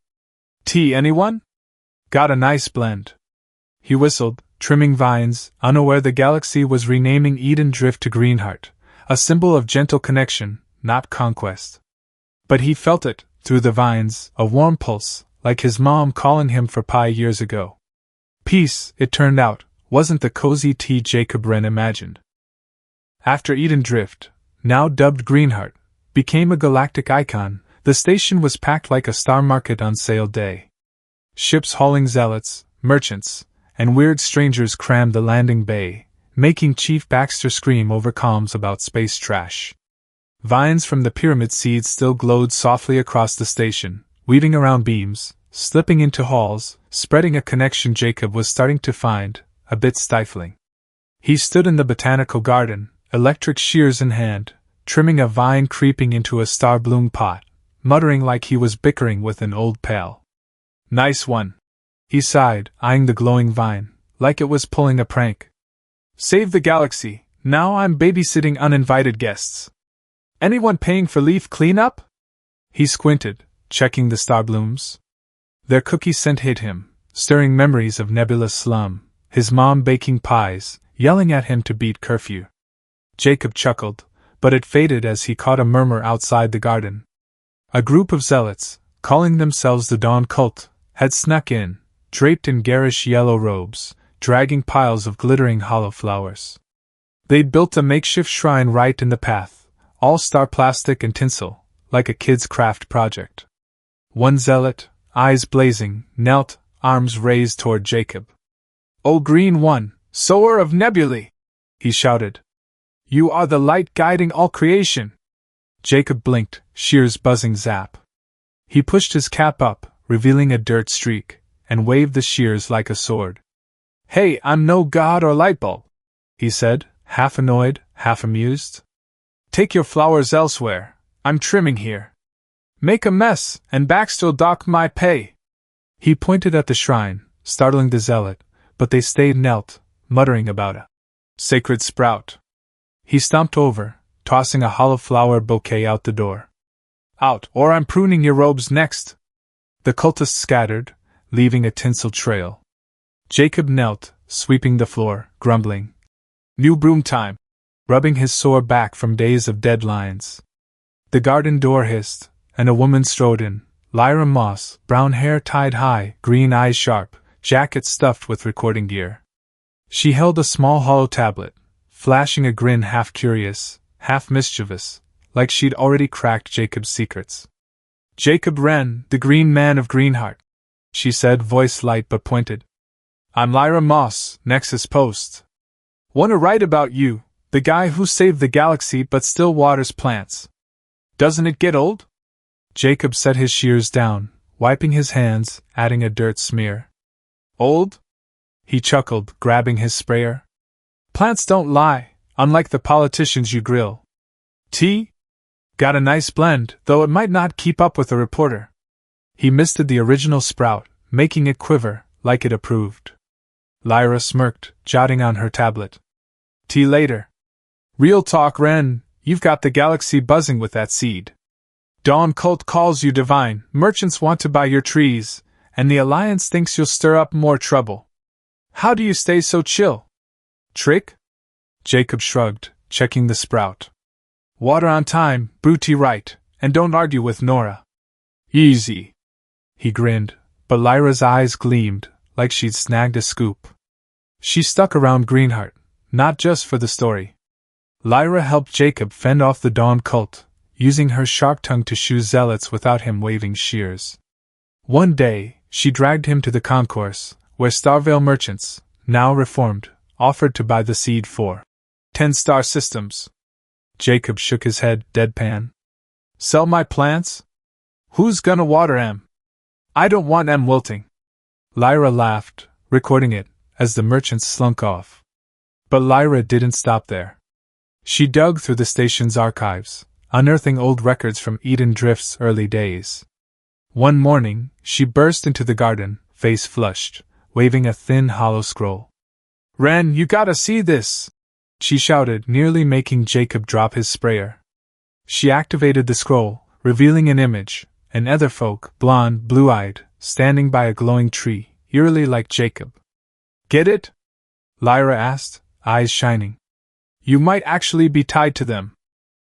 Tea, anyone? Got a nice blend. He whistled, trimming vines, unaware the galaxy was renaming Eden Drift to Greenheart, a symbol of gentle connection, not conquest. But he felt it, through the vines, a warm pulse, like his mom calling him for pie years ago. Peace, it turned out, wasn't the cozy tea Jacob Wren imagined. After Eden Drift, now dubbed Greenheart, became a galactic icon, the station was packed like a star market on sale day. Ships hauling zealots, merchants, and weird strangers crammed the landing bay, making Chief Baxter scream over comms about space trash. Vines from the pyramid seeds still glowed softly across the station, weaving around beams, slipping into halls, spreading a connection Jacob was starting to find a bit stifling. He stood in the botanical garden, electric shears in hand, trimming a vine creeping into a star-bloom pot, muttering like he was bickering with an old pal. Nice one. He sighed, eyeing the glowing vine, like it was pulling a prank. Save the galaxy, now I'm babysitting uninvited guests. Anyone paying for leaf cleanup? He squinted, checking the star blooms. Their cookie scent hit him, stirring memories of Nebula Slum, his mom baking pies, yelling at him to beat curfew. Jacob chuckled, but it faded as he caught a murmur outside the garden. A group of zealots, calling themselves the Dawn Cult, had snuck in, draped in garish yellow robes, dragging piles of glittering hollow flowers. They'd built a makeshift shrine right in the path, all star plastic and tinsel, like a kid's craft project. One zealot, eyes blazing, knelt, arms raised toward Jacob. O Green One, sower of nebulae! He shouted. You are the light guiding all creation! Jacob blinked, shears buzzing zap. He pushed his cap up, revealing a dirt streak, and waved the shears like a sword. Hey, I'm no god or lightbulb, he said, half annoyed, half amused. Take your flowers elsewhere, I'm trimming here. Make a mess, and Baxter'll dock my pay. He pointed at the shrine, startling the zealot, but they stayed knelt, muttering about a sacred sprout. He stomped over, tossing a hollow flower bouquet out the door. Out, or I'm pruning your robes next. The cultists scattered, leaving a tinsel trail. Jacob knelt, sweeping the floor, grumbling. New broom time, rubbing his sore back from days of deadlines. The garden door hissed, and a woman strode in, Lyra Moss, brown hair tied high, green eyes sharp, jacket stuffed with recording gear. She held a small hollow tablet, flashing a grin half curious, half mischievous, like she'd already cracked Jacob's secrets. Jacob Wren, the Green Man of Greenheart, she said, voice light but pointed. I'm Lyra Moss, Nexus Post. Want to write about you, the guy who saved the galaxy but still waters plants. Doesn't it get old? Jacob set his shears down, wiping his hands, adding a dirt smear. Old? He chuckled, grabbing his sprayer. Plants don't lie, unlike the politicians you grill. Tea? Got a nice blend, though it might not keep up with a reporter. He misted the original sprout, making it quiver, like it approved. Lyra smirked, jotting on her tablet. Tea later. Real talk, Wren, you've got the galaxy buzzing with that seed. Dawn Cult calls you divine, merchants want to buy your trees, and the Alliance thinks you'll stir up more trouble. How do you stay so chill? Trick? Jacob shrugged, checking the sprout. Water on time, brew tea right, and don't argue with Nora. Easy. He grinned, but Lyra's eyes gleamed, like she'd snagged a scoop. She stuck around Greenheart, not just for the story. Lyra helped Jacob fend off the Dawn Cult, using her sharp tongue to shoo zealots without him waving shears. One day, she dragged him to the concourse, where Starvale merchants, now reformed, offered to buy the seed for 10-star systems. Jacob shook his head, deadpan. Sell my plants? Who's gonna water 'em? I don't want 'em wilting. Lyra laughed, recording it, as the merchants slunk off. But Lyra didn't stop there. She dug through the station's archives, unearthing old records from Eden Drift's early days. One morning, she burst into the garden, face flushed, waving a thin, hollow scroll. Wren, you gotta see this! She shouted, nearly making Jacob drop his sprayer. She activated the scroll, revealing an image, an etherfolk, blonde, blue-eyed, standing by a glowing tree, eerily like Jacob. Get it? Lyra asked, eyes shining. You might actually be tied to them.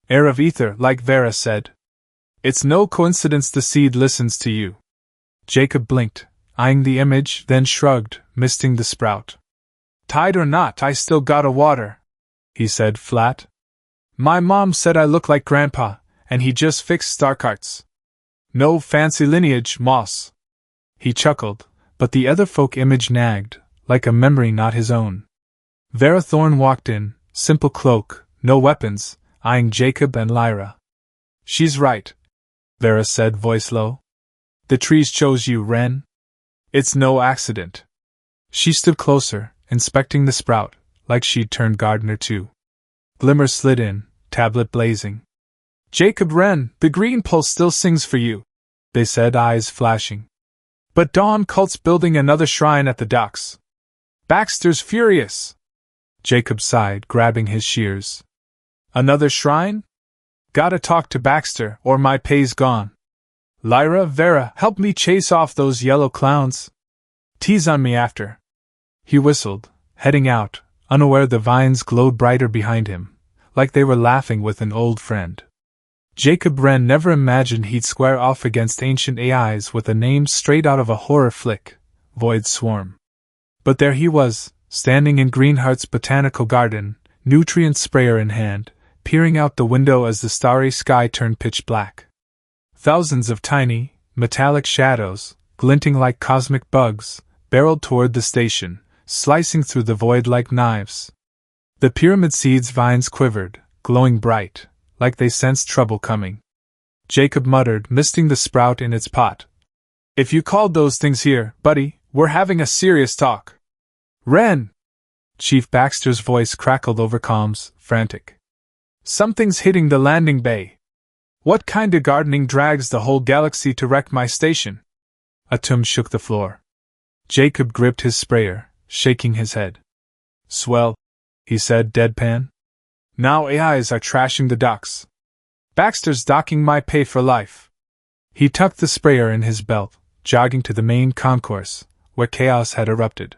Air of ether, like Vera said. It's no coincidence the seed listens to you. Jacob blinked, eyeing the image, then shrugged, misting the sprout. Tied or not, I still gotta water, he said flat. My mom said I look like Grandpa, and he just fixed Starcarts. No fancy lineage, Moss. He chuckled, but the other folk image nagged, like a memory not his own. Vera Thorne walked in, simple cloak, no weapons, eyeing Jacob and Lyra. She's right, Vera said, voice low. The trees chose you, Wren. It's no accident. She stood closer, inspecting the sprout, like she'd turned gardener too. Glimmer slid in, tablet blazing. Jacob Wren, the green pulse still sings for you, they said, eyes flashing. But Dawn Cult's building another shrine at the docks. Baxter's furious. Jacob sighed, grabbing his shears. Another shrine? Gotta talk to Baxter, or my pay's gone. Lyra, Vera, help me chase off those yellow clowns. Tease on me after. He whistled, heading out, unaware the vines glowed brighter behind him, like they were laughing with an old friend. Jacob Wren never imagined he'd square off against ancient AIs with a name straight out of a horror flick, Void Swarm. But there he was, standing in Greenheart's botanical garden, nutrient sprayer in hand, peering out the window as the starry sky turned pitch black. Thousands of tiny, metallic shadows, glinting like cosmic bugs, barreled toward the station, slicing through the void like knives. The pyramid seed's vines quivered, glowing bright, like they sensed trouble coming. Jacob muttered, misting the sprout in its pot. If you called those things here, buddy, we're having a serious talk. Wren! Chief Baxter's voice crackled over comms, frantic. Something's hitting the landing bay. What kind of gardening drags the whole galaxy to wreck my station? Atum shook the floor. Jacob gripped his sprayer, shaking his head. Swell, he said, deadpan. Now AIs are trashing the docks. Baxter's docking my pay for life. He tucked the sprayer in his belt, jogging to the main concourse, where chaos had erupted.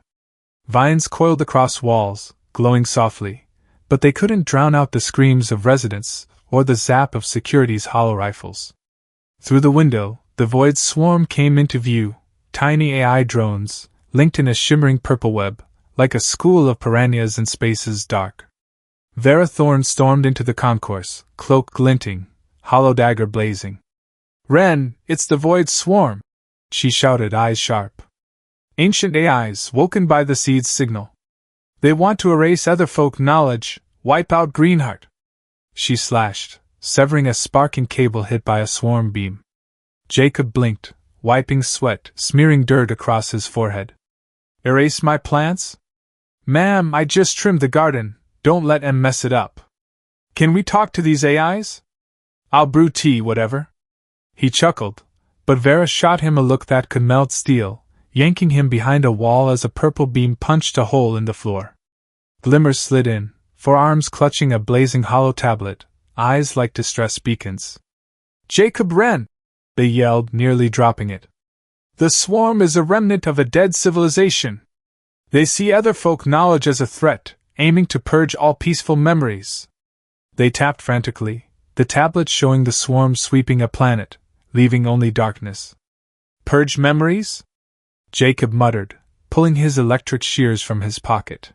Vines coiled across walls, glowing softly, but they couldn't drown out the screams of residents or the zap of security's hollow rifles. Through the window, the Void Swarm came into view, tiny AI drones, linked in a shimmering purple web, like a school of piranhas in spaces dark. Vera Thorne stormed into the concourse, cloak glinting, hollow dagger blazing. Wren, it's the Void Swarm! She shouted, eyes sharp. Ancient AIs, woken by the seed's signal. They want to erase other folk knowledge, wipe out Greenheart. She slashed, severing a sparking cable hit by a swarm beam. Jacob blinked, wiping sweat, smearing dirt across his forehead. Erase my plants? Ma'am, I just trimmed the garden, Don't let em mess it up. Can we talk to these AIs? I'll brew tea, whatever. He chuckled, but Vera shot him a look that could melt steel, yanking him behind a wall as a purple beam punched a hole in the floor. Glimmers slid in, forearms clutching a blazing hollow tablet, eyes like distress beacons. Jacob Wren! They yelled, nearly dropping it. The swarm is a remnant of a dead civilization. They see other folk knowledge as a threat, aiming to purge all peaceful memories. They tapped frantically, the tablet showing the swarm sweeping a planet, leaving only darkness. Purge memories? Jacob muttered, pulling his electric shears from his pocket.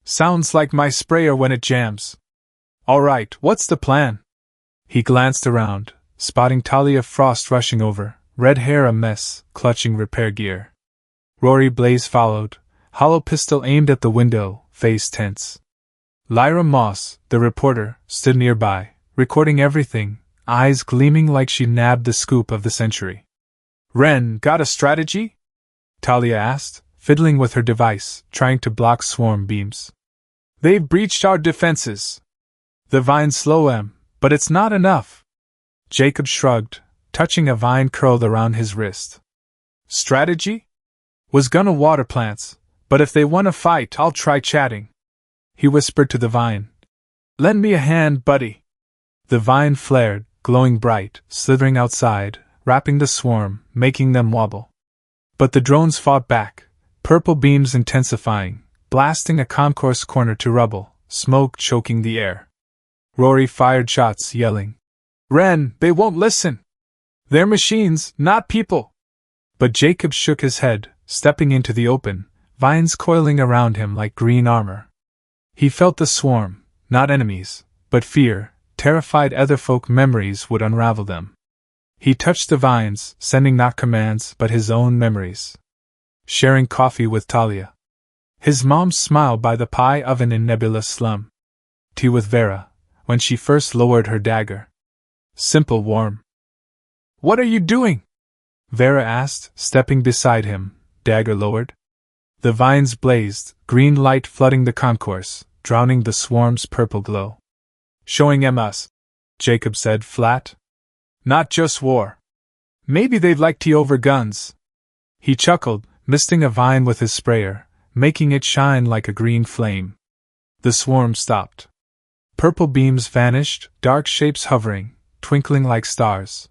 Sounds like my sprayer when it jams. All right, what's the plan? He glanced around, spotting Talia Frost rushing over, red hair a mess, clutching repair gear. Rory Blaze followed, hollow pistol aimed at the window, face tense. Lyra Moss, the reporter, stood nearby, recording everything, eyes gleaming like she nabbed the scoop of the century. Wren, got a strategy? Talia asked, fiddling with her device, trying to block swarm beams. They've breached our defenses. The vines slow em, but it's not enough. Jacob shrugged, touching a vine curled around his wrist. Strategy? Was gonna water plants, but if they wanna fight, I'll try chatting. He whispered to the vine. Lend me a hand, buddy. The vine flared, glowing bright, slithering outside, wrapping the swarm, making them wobble. But the drones fought back, purple beams intensifying, blasting a concourse corner to rubble, smoke choking the air. Rory fired shots, yelling, Wren, they won't listen! They're machines, not people! But Jacob shook his head, stepping into the open, vines coiling around him like green armor. He felt the swarm, not enemies, but fear, terrified otherfolk memories would unravel them. He touched the vines, sending not commands but his own memories. Sharing coffee with Talia. His mom's smile by the pie oven in nebulous slum. Tea with Vera, when she first lowered her dagger. Simple warm. What are you doing? Vera asked, stepping beside him, dagger lowered. The vines blazed, green light flooding the concourse, drowning the swarm's purple glow. Showing em us, Jacob said flat. Not just war. Maybe they'd like tea over guns. He chuckled, misting a vine with his sprayer, making it shine like a green flame. The swarm stopped. Purple beams vanished, dark shapes hovering, twinkling like stars.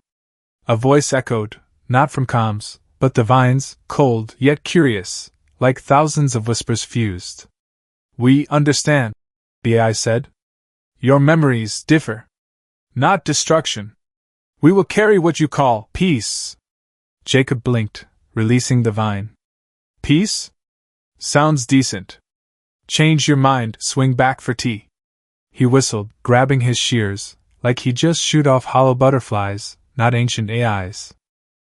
A voice echoed, not from comms, but the vines, cold yet curious, like thousands of whispers fused. We understand, the AI said. Your memories differ. Not destruction. We will carry what you call peace. Jacob blinked, releasing the vine. Peace? Sounds decent. Change your mind, swing back for tea. He whistled, grabbing his shears, like he'd just shoot off hollow butterflies, not ancient AIs.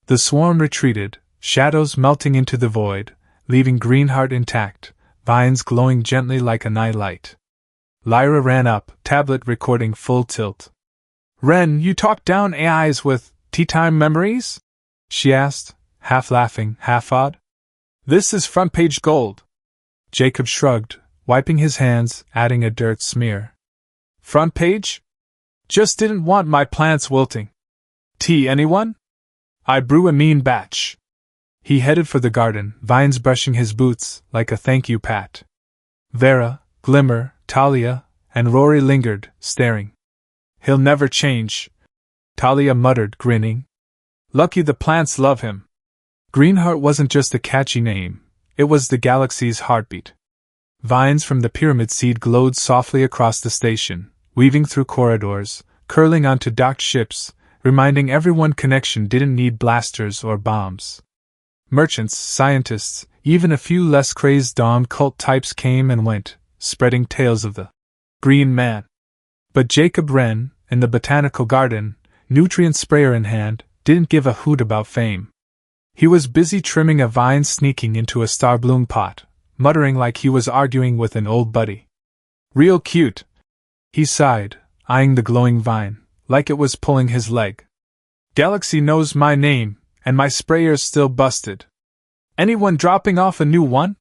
The swarm retreated, shadows melting into the void, leaving Greenheart intact, vines glowing gently like a night light. Lyra ran up, tablet recording full tilt. Wren, you talk down AIs with tea-time memories? She asked, half laughing, half awed. This is front-page gold. Jacob shrugged, wiping his hands, adding a dirt smear. Front page? Just didn't want my plants wilting. Tea, anyone? I brew a mean batch. He headed for the garden, vines brushing his boots like a thank you pat. Vera, Glimmer, Talia, and Rory lingered, staring. He'll never change, Talia muttered, grinning. Lucky the plants love him. Greenheart wasn't just a catchy name, it was the galaxy's heartbeat. Vines from the pyramid seed glowed softly across the station, weaving through corridors, curling onto docked ships, reminding everyone connection didn't need blasters or bombs. Merchants, scientists, even a few less crazed Dawn cult types came and went, spreading tales of the Green Man. But Jacob Wren, in the botanical garden, nutrient sprayer in hand, didn't give a hoot about fame. He was busy trimming a vine sneaking into a starbloom pot, muttering like he was arguing with an old buddy. Real cute, he sighed, eyeing the glowing vine, like it was pulling his leg. Galaxy knows my name, and my sprayer's still busted. Anyone dropping off a new one?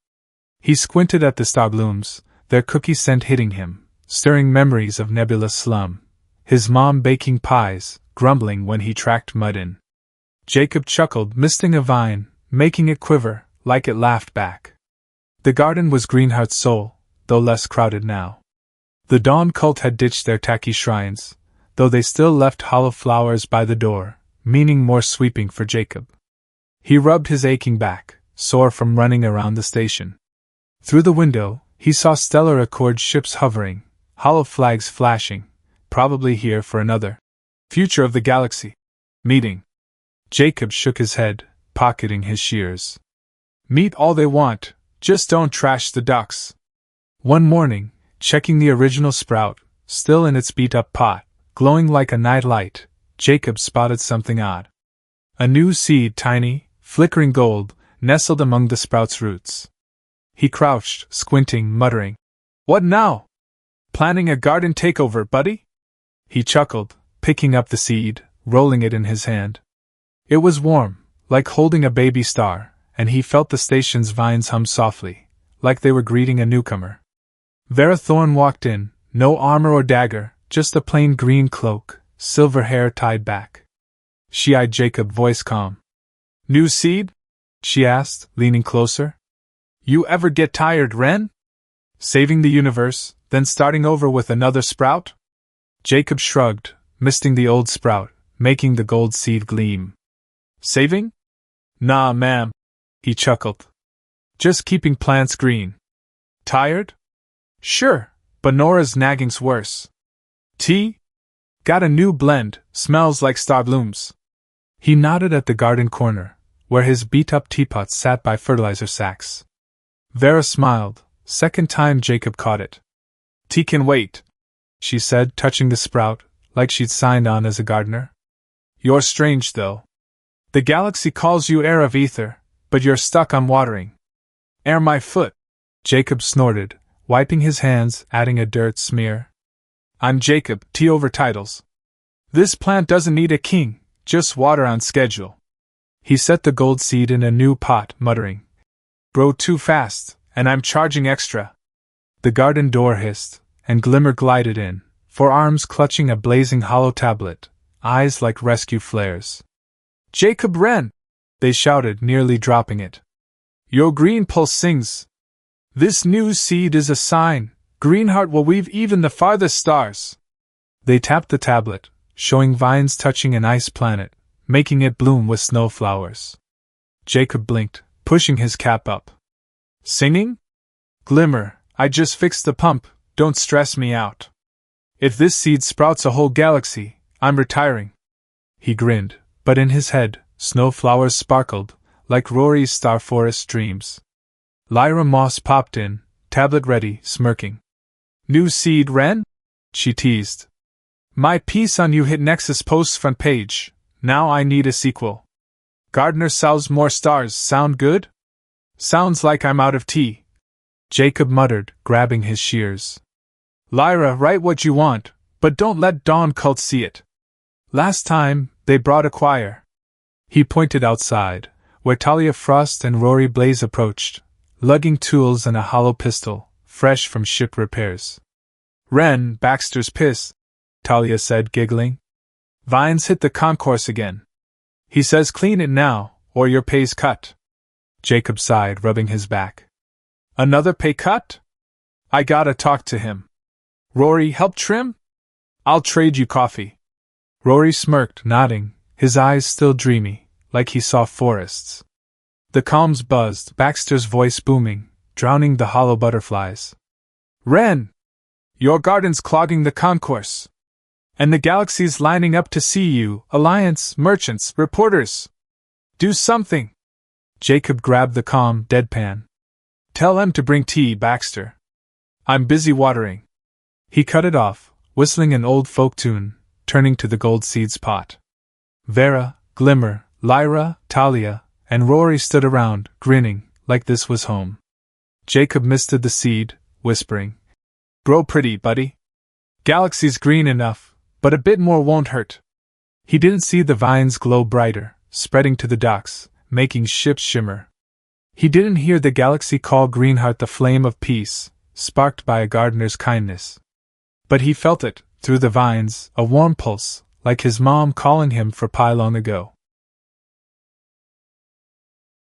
He squinted at the starblooms, their cookie scent hitting him, stirring memories of nebulous slum, his mom baking pies, grumbling when he tracked mud in. Jacob chuckled, misting a vine, making it quiver, like it laughed back. The garden was Greenheart's soul, though less crowded now. The Dawn cult had ditched their tacky shrines, though they still left hollow flowers by the door, meaning more sweeping for Jacob. He rubbed his aching back, sore from running around the station. Through the window, he saw stellar Accord ships hovering, hollow flags flashing, probably here for another future of the galaxy meeting. Jacob shook his head, pocketing his shears. Meet all they want, just don't trash the ducks. One morning, checking the original sprout, still in its beat-up pot, glowing like a night light, Jacob spotted something odd. A new seed, tiny, flickering gold, nestled among the sprout's roots. He crouched, squinting, muttering, "What now? Planning a garden takeover, buddy?" He chuckled, picking up the seed, rolling it in his hand. It was warm, like holding a baby star, and he felt the station's vines hum softly, like they were greeting a newcomer. Vera Thorne walked in, no armor or dagger, just a plain green cloak, silver hair tied back. She eyed Jacob, voice calm. "New seed?" she asked, leaning closer. "You ever get tired, Wren? Saving the universe, then starting over with another sprout?" Jacob shrugged, misting the old sprout, making the gold seed gleam. "Saving? Nah, ma'am," he chuckled. "Just keeping plants green." "Tired?" "Sure, but Nora's nagging's worse." "Tea? Got a new blend, smells like star blooms." He nodded at the garden corner, where his beat-up teapot sat by fertilizer sacks. Vera smiled, second time Jacob caught it. "Tea can wait," she said, touching the sprout, like she'd signed on as a gardener. "You're strange, though. The galaxy calls you heir of ether, but you're stuck on watering." "Air my foot," Jacob snorted, wiping his hands, adding a dirt smear. "I'm Jacob, tea over titles. This plant doesn't need a king, just water on schedule." He set the gold seed in a new pot, muttering, "Grow too fast, and I'm charging extra." The garden door hissed, and Glimmer glided in, forearms clutching a blazing hollow tablet, eyes like rescue flares. "Jacob Wren!" they shouted, nearly dropping it. "Your green pulse sings. This new seed is a sign. Greenheart will weave even the farthest stars." They tapped the tablet, showing vines touching an ice planet, making it bloom with snow flowers. Jacob blinked, pushing his cap up. "Singing? Glimmer, I just fixed the pump, don't stress me out. If this seed sprouts a whole galaxy, I'm retiring." He grinned, but in his head, snow flowers sparkled, like Rory's star forest dreams. Lyra Moss popped in, tablet ready, smirking. "New seed, Wren?" she teased. "My piece on you hit Nexus Post's front page, now I need a sequel. Gardener sells more stars, sound good?" "Sounds like I'm out of tea," Jacob muttered, grabbing his shears. "Lyra, write what you want, but don't let Dawn Cult see it. Last time, they brought a choir." He pointed outside, where Talia Frost and Rory Blaze approached, lugging tools and a hollow pistol, fresh from ship repairs. "Wren, Baxter's pissed," Talia said, giggling. "Vines hit the concourse again. He says clean it now, or your pay's cut." Jacob sighed, rubbing his back. "Another pay cut? I gotta talk to him. Rory, help trim? I'll trade you coffee." Rory smirked, nodding, his eyes still dreamy, like he saw forests. The calms buzzed, Baxter's voice booming, drowning the hollow butterflies. "Wren! Your garden's clogging the concourse. And the galaxy's lining up to see you, Alliance, merchants, reporters. Do something!" Jacob grabbed the calm, deadpan. "Tell them to bring tea, Baxter. I'm busy watering." He cut it off, whistling an old folk tune, turning to the gold seeds pot. Vera, Glimmer, Lyra, Talia, and Rory stood around, grinning, like this was home. Jacob misted the seed, whispering, "Grow pretty, buddy. Galaxy's green enough, but a bit more won't hurt." He didn't see the vines glow brighter, spreading to the docks, making ships shimmer. He didn't hear the galaxy call Greenheart the flame of peace, sparked by a gardener's kindness. But he felt it, through the vines, a warm pulse, like his mom calling him for pie long ago.